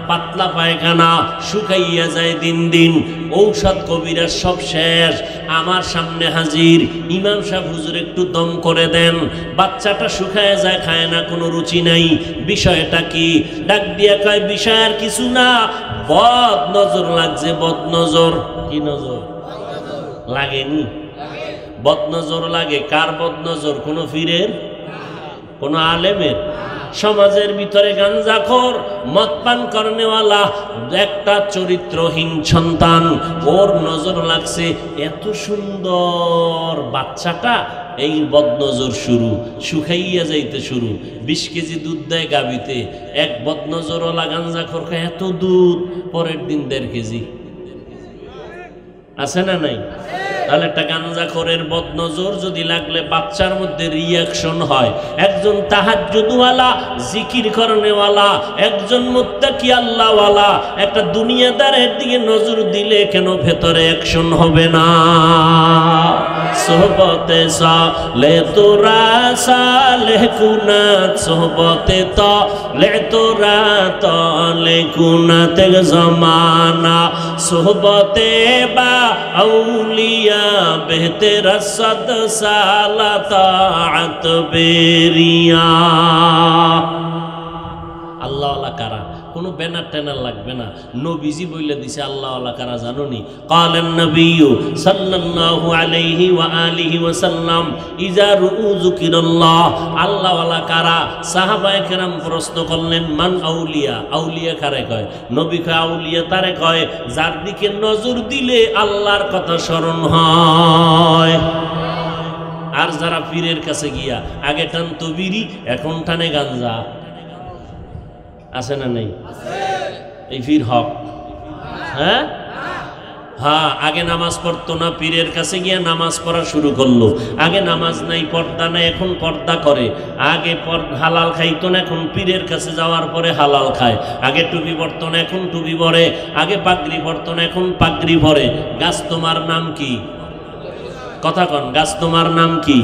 পাতলা পায়খানা, শুকাইয়া যায় দিন দিন, ঔষধ কবিরাজ সব শেষ, আমার সামনে হাজির, ইমাম সাহেব হুজুর একটু দম করে দেন। বাচ্চাটা শুকায় যায়, খায় না, কোনো রুচি নাই। বিষয়টা কি? ডাক দিয়া কয় বিষয় আর কিছু না, বদ নজর লাগছে। বদ নজর। কি নজর লাগেনি? বদনজর লাগে। কার বদনজর? কোনো পীরের? কোনো আলেমের? সমাজের ভিতরে গাঞ্জাখোর, মদপান করনেওয়ালা একটা চরিত্রহীন সন্তান, ওর নজর লাগছে। এত সুন্দর বাচ্চাটা, এই বদনজর শুরু, শুকাইয়া যাইতে শুরু। 20 কেজি দুধ দেয় গাবিতে, এক বদনজরওয়ালা গাঞ্জাখোর খায় এত দুধ, পরের দিন 1.5 কেজি। আছে না নাই? তাহলে একটা গাঞ্জাখোরের বদনজর যদি লাগলে বাচ্চার মধ্যে রিয়াকশন হয়। একজন তাহাজ্জুদওয়ালা, জিকির করনেওয়ালা, একজন মুত্তাকি আল্লাহওয়ালা একটা দুনিয়াদারের দিকে নজর দিলে কেন ভেতরে অ্যাকশন হবে না? সোহবতে সালে তোরা সালেহ কুনাত, সোহবতে তালে তোরা তালে কুনাত জমানা, সোহবতে বা আউলিয়া বেহতের সদ সালা তাআত বেরিয়া। আল্লাহওয়ালা কারা? কোনো ব্যানার ট্যানার লাগবে না, নবীজি বইলে দিছে আল্লাহওয়ালা কারা জানো নি? কালেন নবী সাল্লাল্লাহু আলাইহি ওয়া আলিহি ওয়াসাল্লাম ইজা রুউ যুকিরাল্লাহ, আল্লাহওয়ালা কারা? সাহাবায়ে কেরাম প্রশ্ন করলেন মান আউলিয়া, আউলিয়া কারে কয়? নবী কয় আউলিয়া তারে কয় যার দিকে নজর দিলে আল্লাহর কথা স্মরণ হয়। আর যারা পীরের কাছে গিয়া আগে টানতো বিড়ি, এখন টানে গাঞ্জা, আছে না নেই? এই পীর হক? হ্যাঁ হ্যাঁ, আগে নামাজ পড়তো না, পীরের কাছে গিয়ে নামাজ পড়া শুরু করলো। আগে নামাজ নাই, পর্দা নাই, এখন পর্দা করে। আগে হালাল খাইতো না, এখন পীরের কাছে যাওয়ার পরে হালাল খায়। আগে টুপি পরতো না, এখন টুপি পরে। আগে পাগড়ি পরতো না, এখন পাগড়ি পরে। গাছ তোমার নাম কি? কথা কন, গাছ তোমার নাম কি?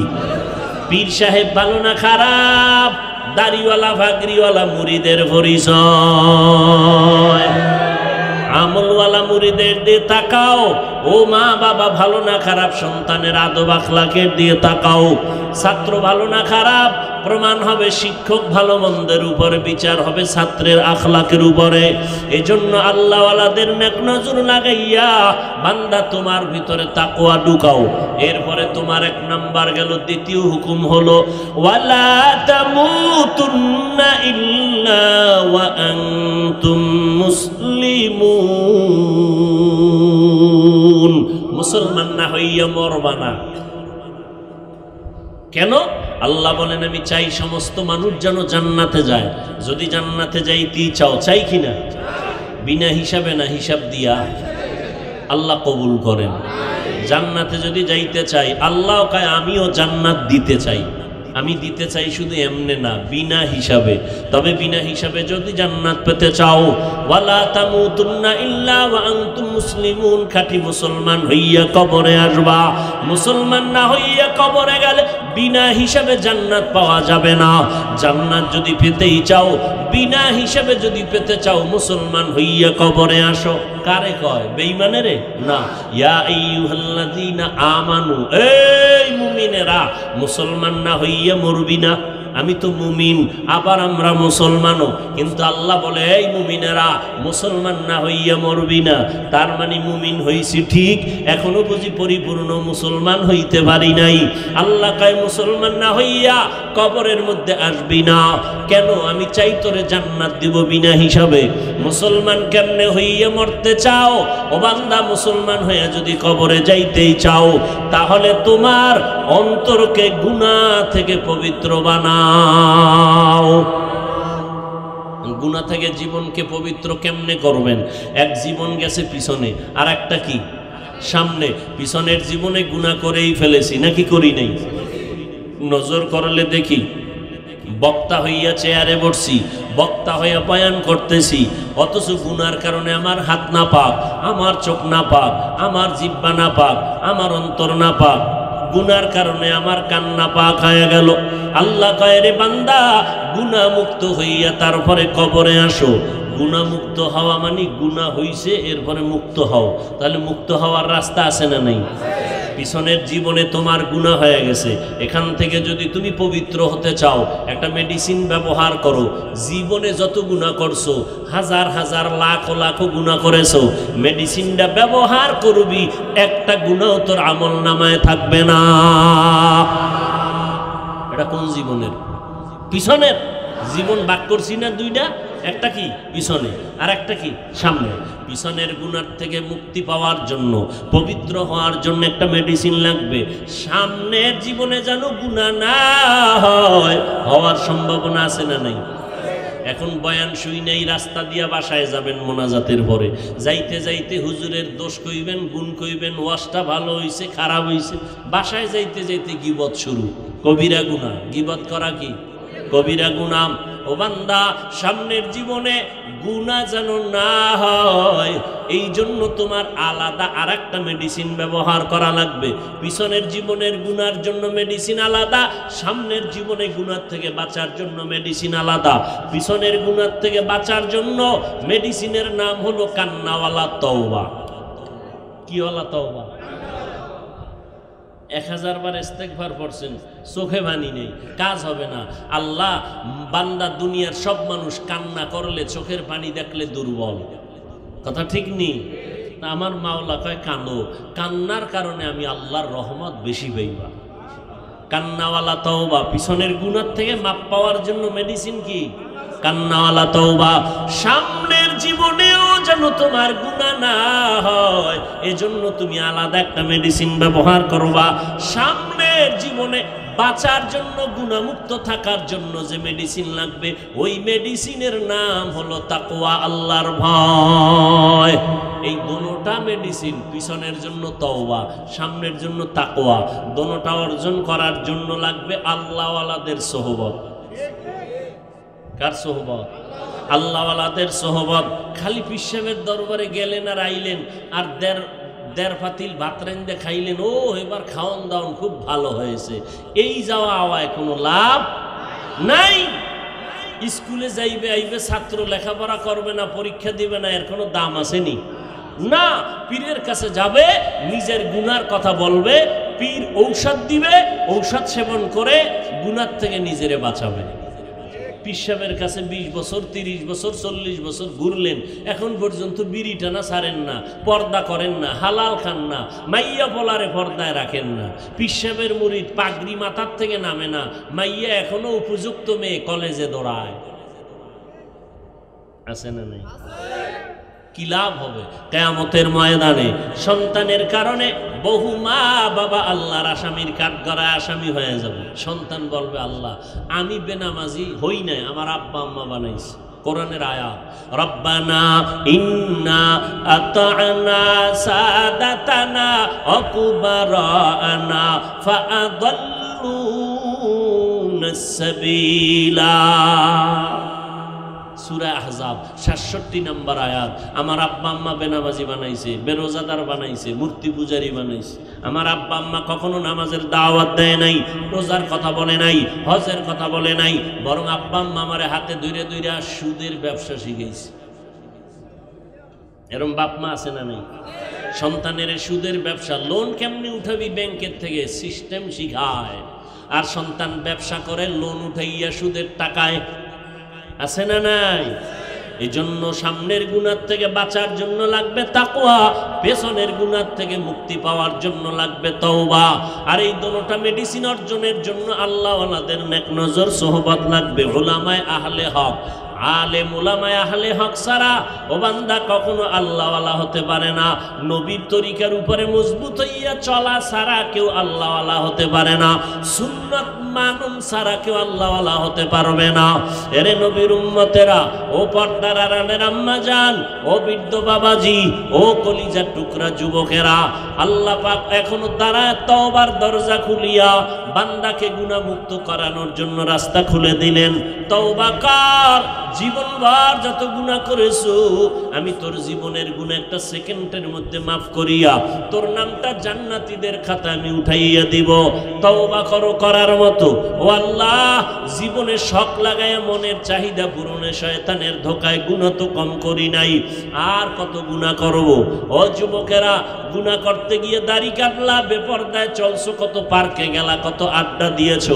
পীর সাহেব ভালো না খারাপ? দাড়িওয়ালা পাগড়িওয়ালা মুরিদের পরিচয়। আমলওয়ালা মুরিদের দিয়ে তাকাও, ও মা বাবা ভালো না খারাপ? সন্তানের আদব আখলাকের দিয়ে তাকাও। ছাত্র ভালো না খারাপ? প্রমাণ হবে শিক্ষক ভালো মন্দের উপরে, বিচার হবে ছাত্রের আখলাকের উপরে। এজন্য আল্লাহওয়ালাদের নেক নজর লাগাইয়া বান্দা তোমার ভিতরে তাকওয়া ঢুকাও। এরপরে তোমার 1 নাম্বার গেল। দ্বিতীয় হুকুম হলো ওয়ালা তামুতুন্না ইল্লা ওয়া আনতুম মুসলিমুন। মুসলমান না হইয়া মরবা না। কেন? আল্লাহ বলেন আমি চাই সমস্ত মানুষ যেন জান্নাতে যায়। যদি জান্নাতে যাইতেই চাও, চাই কিনা? বিনা হিসাবে না হিসাব দিয়া? আল্লাহ কবুল করেন। জান্নাতে যদি যাইতে চাই, আল্লাহ কয় আমিও জান্নাত দিতে চাই। আমি দিতে চাই শুধু এমনে না, বিনা হিসাবে। তবে বিনা হিসাবে যদি জান্নাত পেতে চাও, ওয়ালা তামুতুন্না ইল্লা ওয়া আনতুম মুসলিমুন, খাঁটি মুসলমান হইয়া কবরে আসবা। মুসলমান না হইয়া কবরে গেলে বিনা হিসাবে জান্নাত পাওয়া যাবে না। জান্নাত যদি পেতেই চাও, বিনা হিসাবে যদি পেতে চাও, মুসলমান হইয়া কবরে আসো। কারে কয়? বেঈমানেরে না। ইয়া আইয়ুহাল্লাযীনা আমানু, এই মুমিনেরা, মুসলমান না হইয়া মরবি না। আমি তো মুমিন, আবার আমরা মুসলমানও, কিন্তু আল্লাহ বলে এই মুমিনেরা, মুসলমান না হইয়া মরবি না। তার মানে মুমিন হইছি ঠিক, এখনো বুঝি পরিপূর্ণ মুসলমান হইতে পারি নাই। আল্লাহ কয় মুসলমান না হইয়া কবরের মধ্যে আসবি না। কেন? আমি চাই তোরে জান্নাত দিব বিনা হিসাবে। মুসলমান কেমনে হইয়া মরতে চাও? ও বান্দা, মুসলমান হইয়া যদি কবরে যাইতেই চাও, তাহলে তোমার অন্তরকে গুনাহ থেকে পবিত্র বানাও। গুনাহ থেকে জীবনকে পবিত্র কেমনে করবেন? এক জীবন গেছে পিছনে, আর একটা কি সামনে। পিছনের জীবনে গুনাহ করেই ফেলেছি, নাকি করি নাই? নজর করলে দেখি, বক্তা হইয়া চেয়ারে বসছি, বক্তা হইয়া বয়ান করতেছি, অথচ গুনার কারণে আমার হাত না পাক, আমার চোখ না পাক, আমার জিহ্বা না পাক, আমার অন্তর না পাক। গুনার কারণে আমার কান না পাক হয়ে গেল। আল্লাহ কয় রে বান্দা, গুনাহ মুক্ত হইয়া তারপরে কবরে আসো। গুনাহ মুক্ত হওয়া মানে গুনাহ হইছে এরপরে মুক্ত হও। তাহলে মুক্ত হওয়ার রাস্তা আছে না নাই? পিছনের জীবনে তোমার গুনাহ হয়ে গেছে, এখান থেকে যদি তুমি পবিত্র হতে চাও, একটা মেডিসিন ব্যবহার করো। জীবনে যত গুনাহ করছো, হাজার হাজার লাখ লাখ গুনাহ করেছো, মেডিসিনটা ব্যবহার করবি, একটা গুনাহ তোর আমল নামায় থাকবে না। এটা কোন জীবনের? পিছনের জীবন ভাগ করছি না দুইটা, একটা কি পিছনে আর একটা কি সামনে। পিছনের গুনার থেকে মুক্তি পাওয়ার জন্য, পবিত্র হওয়ার জন্য একটা মেডিসিন লাগবে। সামনের জীবনে যেন গুনাহ না হয়, হওয়ার সম্ভাবনা আছে না নাই? এখন বয়ান শুই নাই, রাস্তা দিয়া বাসায় যাবেন মোনাজাতের পরে, যাইতে যাইতে হুজুরের দোষ কইবেন, গুণ কইবেন, ওয়াজটা ভালো হইছে খারাপ হইছে। বাসায় যাইতে যাইতে গীবত শুরু, কবিরা গুনাহ। গীবত করা কি কবিরা গুনাহ। ও বান্দা, সামনের জীবনে গুনাহ যেন না হয়, এই জন্য তোমার আলাদা আর একটা মেডিসিন ব্যবহার করা লাগবে। পিছনের জীবনের গুনার জন্য মেডিসিন আলাদা, সামনের জীবনে গুনার থেকে বাঁচার জন্য মেডিসিন আলাদা। পিছনের গুনার থেকে বাঁচার জন্য মেডিসিনের নাম হলো কান্নাওয়ালা তওবা। কি ওয়ালা তওবা? 1000 বার ইস্তেগফার পড়ছেন, চোখে পানি নেই, কাজ হবে না। আল্লাহ বান্দা, দুনিয়ার সব মানুষ কান্না করলে, চোখের পানি দেখলে দুর্বল, কথা ঠিক নেই? আমার মাওলা কয় কাঁদো, কান্নার কারণে আমি আল্লাহর রহমত বেশি পাইবা। কান্নাওয়ালা তওবা, পিছনের গুনাহ থেকে মাপ পাওয়ার জন্য মেডিসিন কি? কান্নাওয়ালা তওবা। সামনের জীবনেও যেন তোমার গুনাহ না হয়, এজন্য তুমি আলাদা একটা মেডিসিন ব্যবহার করবা। সামনের জীবনে বাঁচার জন্য, গুনাহমুক্ত থাকার জন্য যে মেডিসিন লাগবে, ওই মেডিসিনের নাম হলো তাকওয়া, আল্লাহর ভয়। এই দোনোটা মেডিসিন, পিছনের জন্য তওবা, সামনের জন্য তাকওয়া, দোনোটা অর্জন করার জন্য লাগবে আল্লাহওয়ালাদের সোহবত। কার সোহবত? আল্লাহওয়ালাদের সোহবত। খালি পিসাবের দরবারে গেলেন আর আইলেন, আর দেড় পাতিল ভাত রাইন্দে খাইলেন, ও এবার খাওয়ান দাওয়ান খুব ভালো হয়েছে, এই যাওয়া আওয়ায় কোনো লাভ নাই। স্কুলে যাইবে, আইবে, ছাত্র লেখাপড়া করবে না, পরীক্ষা দিবে না, এর কোনো দাম আসেনি না। পীরের কাছে যাবে, নিজের গুনার কথা বলবে, পীর ঔষধ দিবে, ঔষধ সেবন করে গুনার থেকে নিজেরে বাঁচাবে। পিসাবের কাছে 20 বছর, 30 বছর, 40 বছর ঘুরলেন, এখন পর্যন্ত বিড়ি টানা ছাড়েন না, পর্দা করেন না, হালাল খান না, মাইয়া বলারে পর্দায় রাখেন না। পিসাবের মুরিদ পাগড়ি মাথার থেকে নামে না, মাইয়া এখনো উপযুক্ত মেয়ে কলেজে দৌড়ায়। আছে না নাই? কি লাভ হবে কিয়ামতের ময়দানে? সন্তানের কারণে বহু মা বাবা আল্লাহর আসামির কাঠগড়ায় আসামি হয়ে যাবে। সন্তান বলবে, আল্লাহ আমি বেনামাজি হই নাই, আমার আব্বা আম্মা বানাইছে। কোরআনের আয়াত, রব্বানা ইন্না আতা'না সাদাতানা ওয়া কুবারানা ফাআদাল্লুনাস সাবিলা। সূরা আহজাব 67 নম্বর আয়াত। আমার আব্বা আম্মা বেনামাজি বানাইছে, বেরোজাদার বানাইছে, মূর্তি পূজারী বানাইছে। আমার আব্বা আম্মা কখনো নামাজের দাওয়াত দেয় নাই, রোজার কথা বলে নাই, হজের কথা বলে নাই, বরং আব্বা আম্মা আমারে হাতে ধরে ধরে সুদের ব্যবসা শিখাইছে। এরকম বাপ মা আছে না নাই? সন্তানের সুদের ব্যবসা, লোন কেমনি উঠাবি ব্যাংকের থেকে সিস্টেম শিখায়। আর সন্তান ব্যবসা করে লোন উঠাইয়া সুদের টাকায়, আছে না নাই? এই জন্য সামনের গুনার থেকে বাঁচার জন্য লাগবে তাকওয়া, পেছনের গুনার থেকে মুক্তি পাওয়ার জন্য লাগবে তওবা। আর এই দুটোটা মেডিসিন অর্জনের জন্য আল্লাহওয়ালাদের নেক নজর সোহবত লাগবে। উলামায়ে আহলে হক, আলেম উলামায়ে আহলে হক ছাড়া ও বান্দা কখনো আল্লাহওয়ালা হতে পারে না। নবীর তরিকার উপরে মজবুত হইয়া চলা ছাড়া কেউ আল্লাহওয়ালা হতে পারে না। সুন্নাত মানুন ছাড়া কেউ আল্লাহওয়ালা হতে পারবে না। এরে নবীর উম্মতেরা, ও পর্দার আড়ালের আম্মা জান, ও বৃদ্ধ বাবাজি, ও কলিজার টুকরা যুবকেরা, আল্লাহ পাক এখনো দাঁড়ায় তওবার দরজা খুলিয়া বান্দাকে গুনাহমুক্ত করানোর জন্য রাস্তা খুলে দিলেন। তওবা কর, জীবনভর যত গুনাহ করেছো আমি তোর জীবনের গুনাহ একটা সেকেন্ডের মধ্যে মাফ করিয়া তোর নামটা জান্নাতীদের খাতায় আমি উঠাইয়া দিব। তওবা করো করার মতো। ও আল্লাহ, জীবনে শখ লাগায়া মনের চাহিদা পূরণে শয়তানের ধোকায় গুনাহ তো কম করি নাই, আর কত গুনাহ করব। ও যুবকেরা, গুনাহ করতে গিয়ে দাড়ি কাটলা, বেপরদায় চলছো, কত পার্কে গেলা, কত আড্ডা দিয়েছো,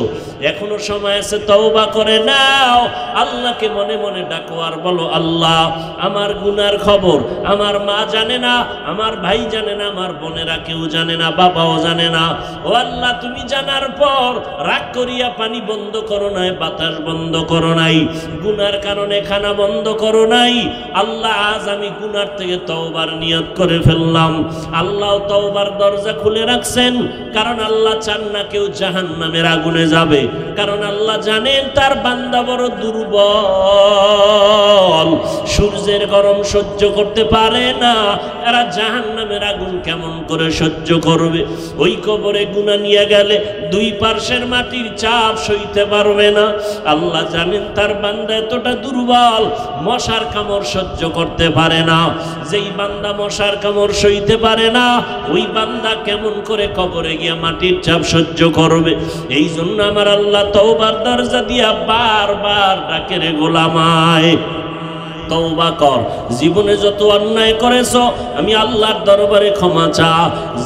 এখনো সময় আছে তওবা করে নাও। আল্লাহকে মনে মনে ডাকো আর বলো, আল্লাহ আমার গুনার খবর আমার মা জানে না, আমার ভাই জানে না, আমার বোনেরা কেউ জানে না, বাবাও জানে না। ও আল্লাহ, তুমি জানার পর রাগ করিয়া পানি বন্ধ করো নাই, বাতাস বন্ধ করো নাই, গুনার কারণে খানা বন্ধ করো নাই। আল্লাহ, আজ আমি গুনার থেকে তওবার নিয়ত করে ফেললাম। আল্লাহ তওবার দরজা খুলে রাখছেন, কারণ আল্লাহ চান না কেউ জাহান্নামের আগুনে যাবে। কারণ আল্লাহ জানেন তার বান্দা বড় দুর্বল, সূর্যের গরম সহ্য করতে পারে না, এরা জাহান্নামের আগুন কেমন করে সহ্য করবে? ওই কবরে গুনাহ নিয়ে গেলে দুই পার্শ্বের মাটির চাপ সইতে পারবে না। আল্লাহ জানেন তার বান্দা এতটা দুর্বল, মশার কামড় সহ্য করতে পারে না। যেই বান্দা মশার কামড় সইতে পারে না, ওই বান্দা কেমন করে কবরে গিয়া মাটির চাপ সহ্য করবে? এই জন্য আমার আল্লাহ তওবার দরজা দিয়া বারবার ডাকে, রে গোলামায় তওবা কর। জীবনে যত অন্যায় করেছো আমি আল্লাহর দরবারে ক্ষমা চা।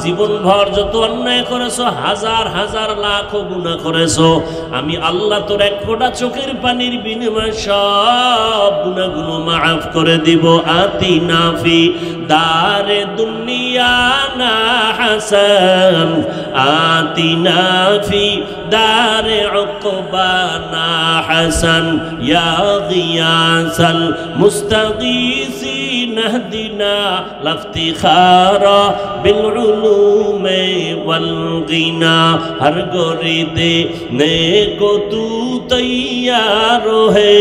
জীবন ভর যত অন্যায় করেছো, হাজার হাজার লাখ গুনাহ করেছো, আমি আল্লাহ তোর এক ফোঁটা চোখের পানির বিনিময়ে সব গুনাহগুলো মাফ করে দিব। আতিনা ফি দারে দুনিয়া না হাসান, আতিনা ফি দারে উকবানা হাসান, ইয়া গিয়াসাল মুস্তাগীসিন ইহদিনা লাফতিখারা বিল উলুমি ওয়াল গিনা। হর গরিদে নেকো তু তৈয়ার হে,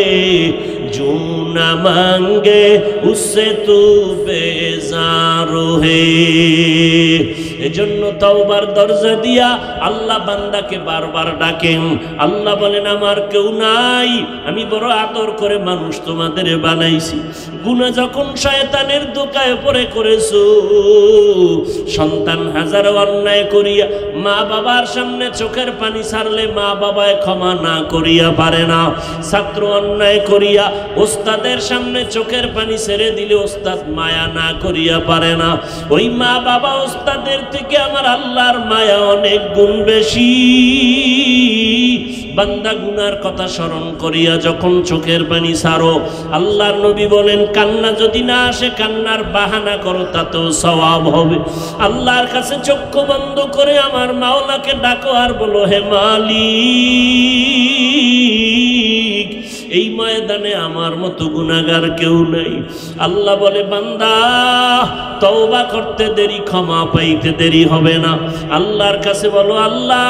जो न मांगे उससे तू बेजार है। এজন্য তওবার দরজা দিয়া আল্লাহ বান্দাকে বারবার ডাকেন। আল্লাহ বলেন, আমার কেউ নাই, আমি বড় আদর করে মানুষ তোমাদের বানাইছি। গুনাহ যখন শয়তানের ধোকায় পড়ে করেছো, সন্তান হাজার অন্যায় করিয়া মা বাবার সামনে চোখের পানি ছাড়লে মা বাবায় ক্ষমা না করিয়া পারে না। ছাত্র অন্যায় করিয়া ওস্তাদের সামনে চোখের পানি ছেড়ে দিলে ওস্তাদ মায়া না করিয়া পারে না। ওই মা বাবা ওস্তাদের থেকে আমার আল্লাহর মায়া অনেক গুণ বেশি। বান্দা গুনার কথা স্মরণ করিয়া যখন চোখের পানি ছাড়ো, আল্লাহর নবী বলেন, কান্না যদি না আসে কান্নার বাহানা করো, তাতেও সওয়াব হবে। আল্লাহর কাছে চক্ষু বন্ধ করে আমার মাওলাকে ডাকো আর বলো, হে মালিক, এই ময়দানে আমার মতো গুনাহগার কেউ নেই। আল্লাহ বলে বান্দা তওবা করতে দেরি, ক্ষমা পাইতে দেরি হবে না। আল্লাহর কাছে বলো আল্লাহ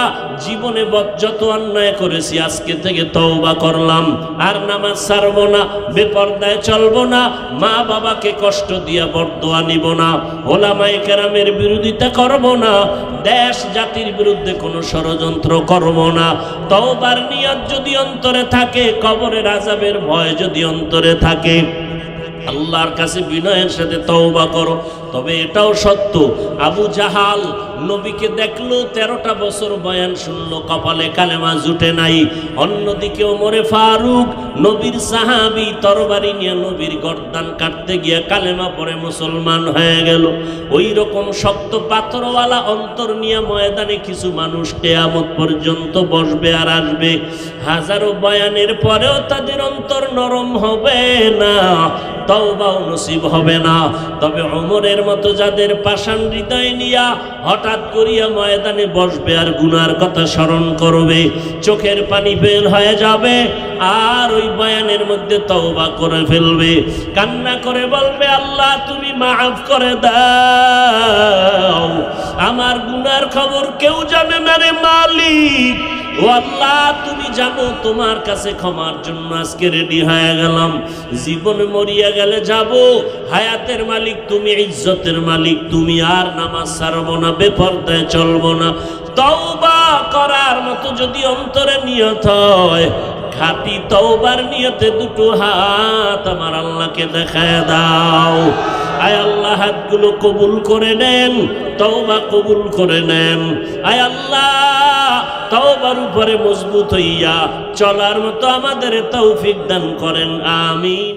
জীবনে যত অন্যায় করেছি আজকে থেকে তওবা করলাম, আর নামাজ ছাড়বো না, বেপরদায় চলবো না, মা বাবাকে কষ্ট দিয়া বরদোয়া নিব না, ওলামায়ে কেরামের বিরোধিতা করব না, দেশ জাতির বিরুদ্ধে কোনো ষড়যন্ত্র করব না। তওবার নিয়ত যদি অন্তরে থাকে, কবরের আযাবের ভয় যদি অন্তরে থাকে, আল্লাহর কাছে বিনয়ের সাথে তওবা করো। তবে এটাও সত্য, আবু জাহাল নবীকে দেখলো, 13টা বছর বয়ান শুনলো, কপালে কালেমা জুটে নাই। অন্যদিকে ওমরে ফারুক নবীর সাহাবী, তরবারি নিয়ে নবীর গর্দান কাটতে গিয়ে কালেমা পড়ে মুসলমান হয়ে গেল। ওই রকম শক্ত পাথরওয়ালা অন্তর নিয়ে ময়দানে কিছু মানুষ কিয়ামত পর্যন্ত বসবে আর আসবে। হাজারো বয়ানের পরেও তাদের অন্তর নরম হবে না, তওবাও নসিব হবে না। তবে ওমরের মতো যাদের পাষাণ হৃদয় নিয়া হঠাৎ করিয়া ময়দানে বসবে আর গুনার কথা স্মরণ করবে, চোখের পানি বের হয়ে যাবে, আর ওই বয়ানের মধ্যে তওবা করে ফেলবে, কান্না করে বলবে আল্লাহ তুমি মাফ করে দাও, আমার গুনার খবর কেউ জানে না রে মালিক, ও আল্লাহ তুমি জানো, তোমার কাছে ক্ষমার জন্য আজকে রেডি হয়ে গেলাম। জীবনে মরিয়া গেলে যাব, হায়াতের মালিক তুমি, ইজ্জতের মালিক তুমি, আর নামাজ ছাড়বো না, বেপরদায় চলবো না। তওবা করার মতো যদি অন্তরে নিয়ত হয়, খাঁটি তওবার নিয়তে দুটো হাত আমার আল্লাহকে দেখায় দাও। আয় আল্লাহ হাতগুলো কবুল করে নেন, তওবা কবুল করে নেন। আয় আল্লাহ তওবার উপরে মজবুত হইয়া চলার মতো আমাদের তৌফিক দান করেন, আমিন।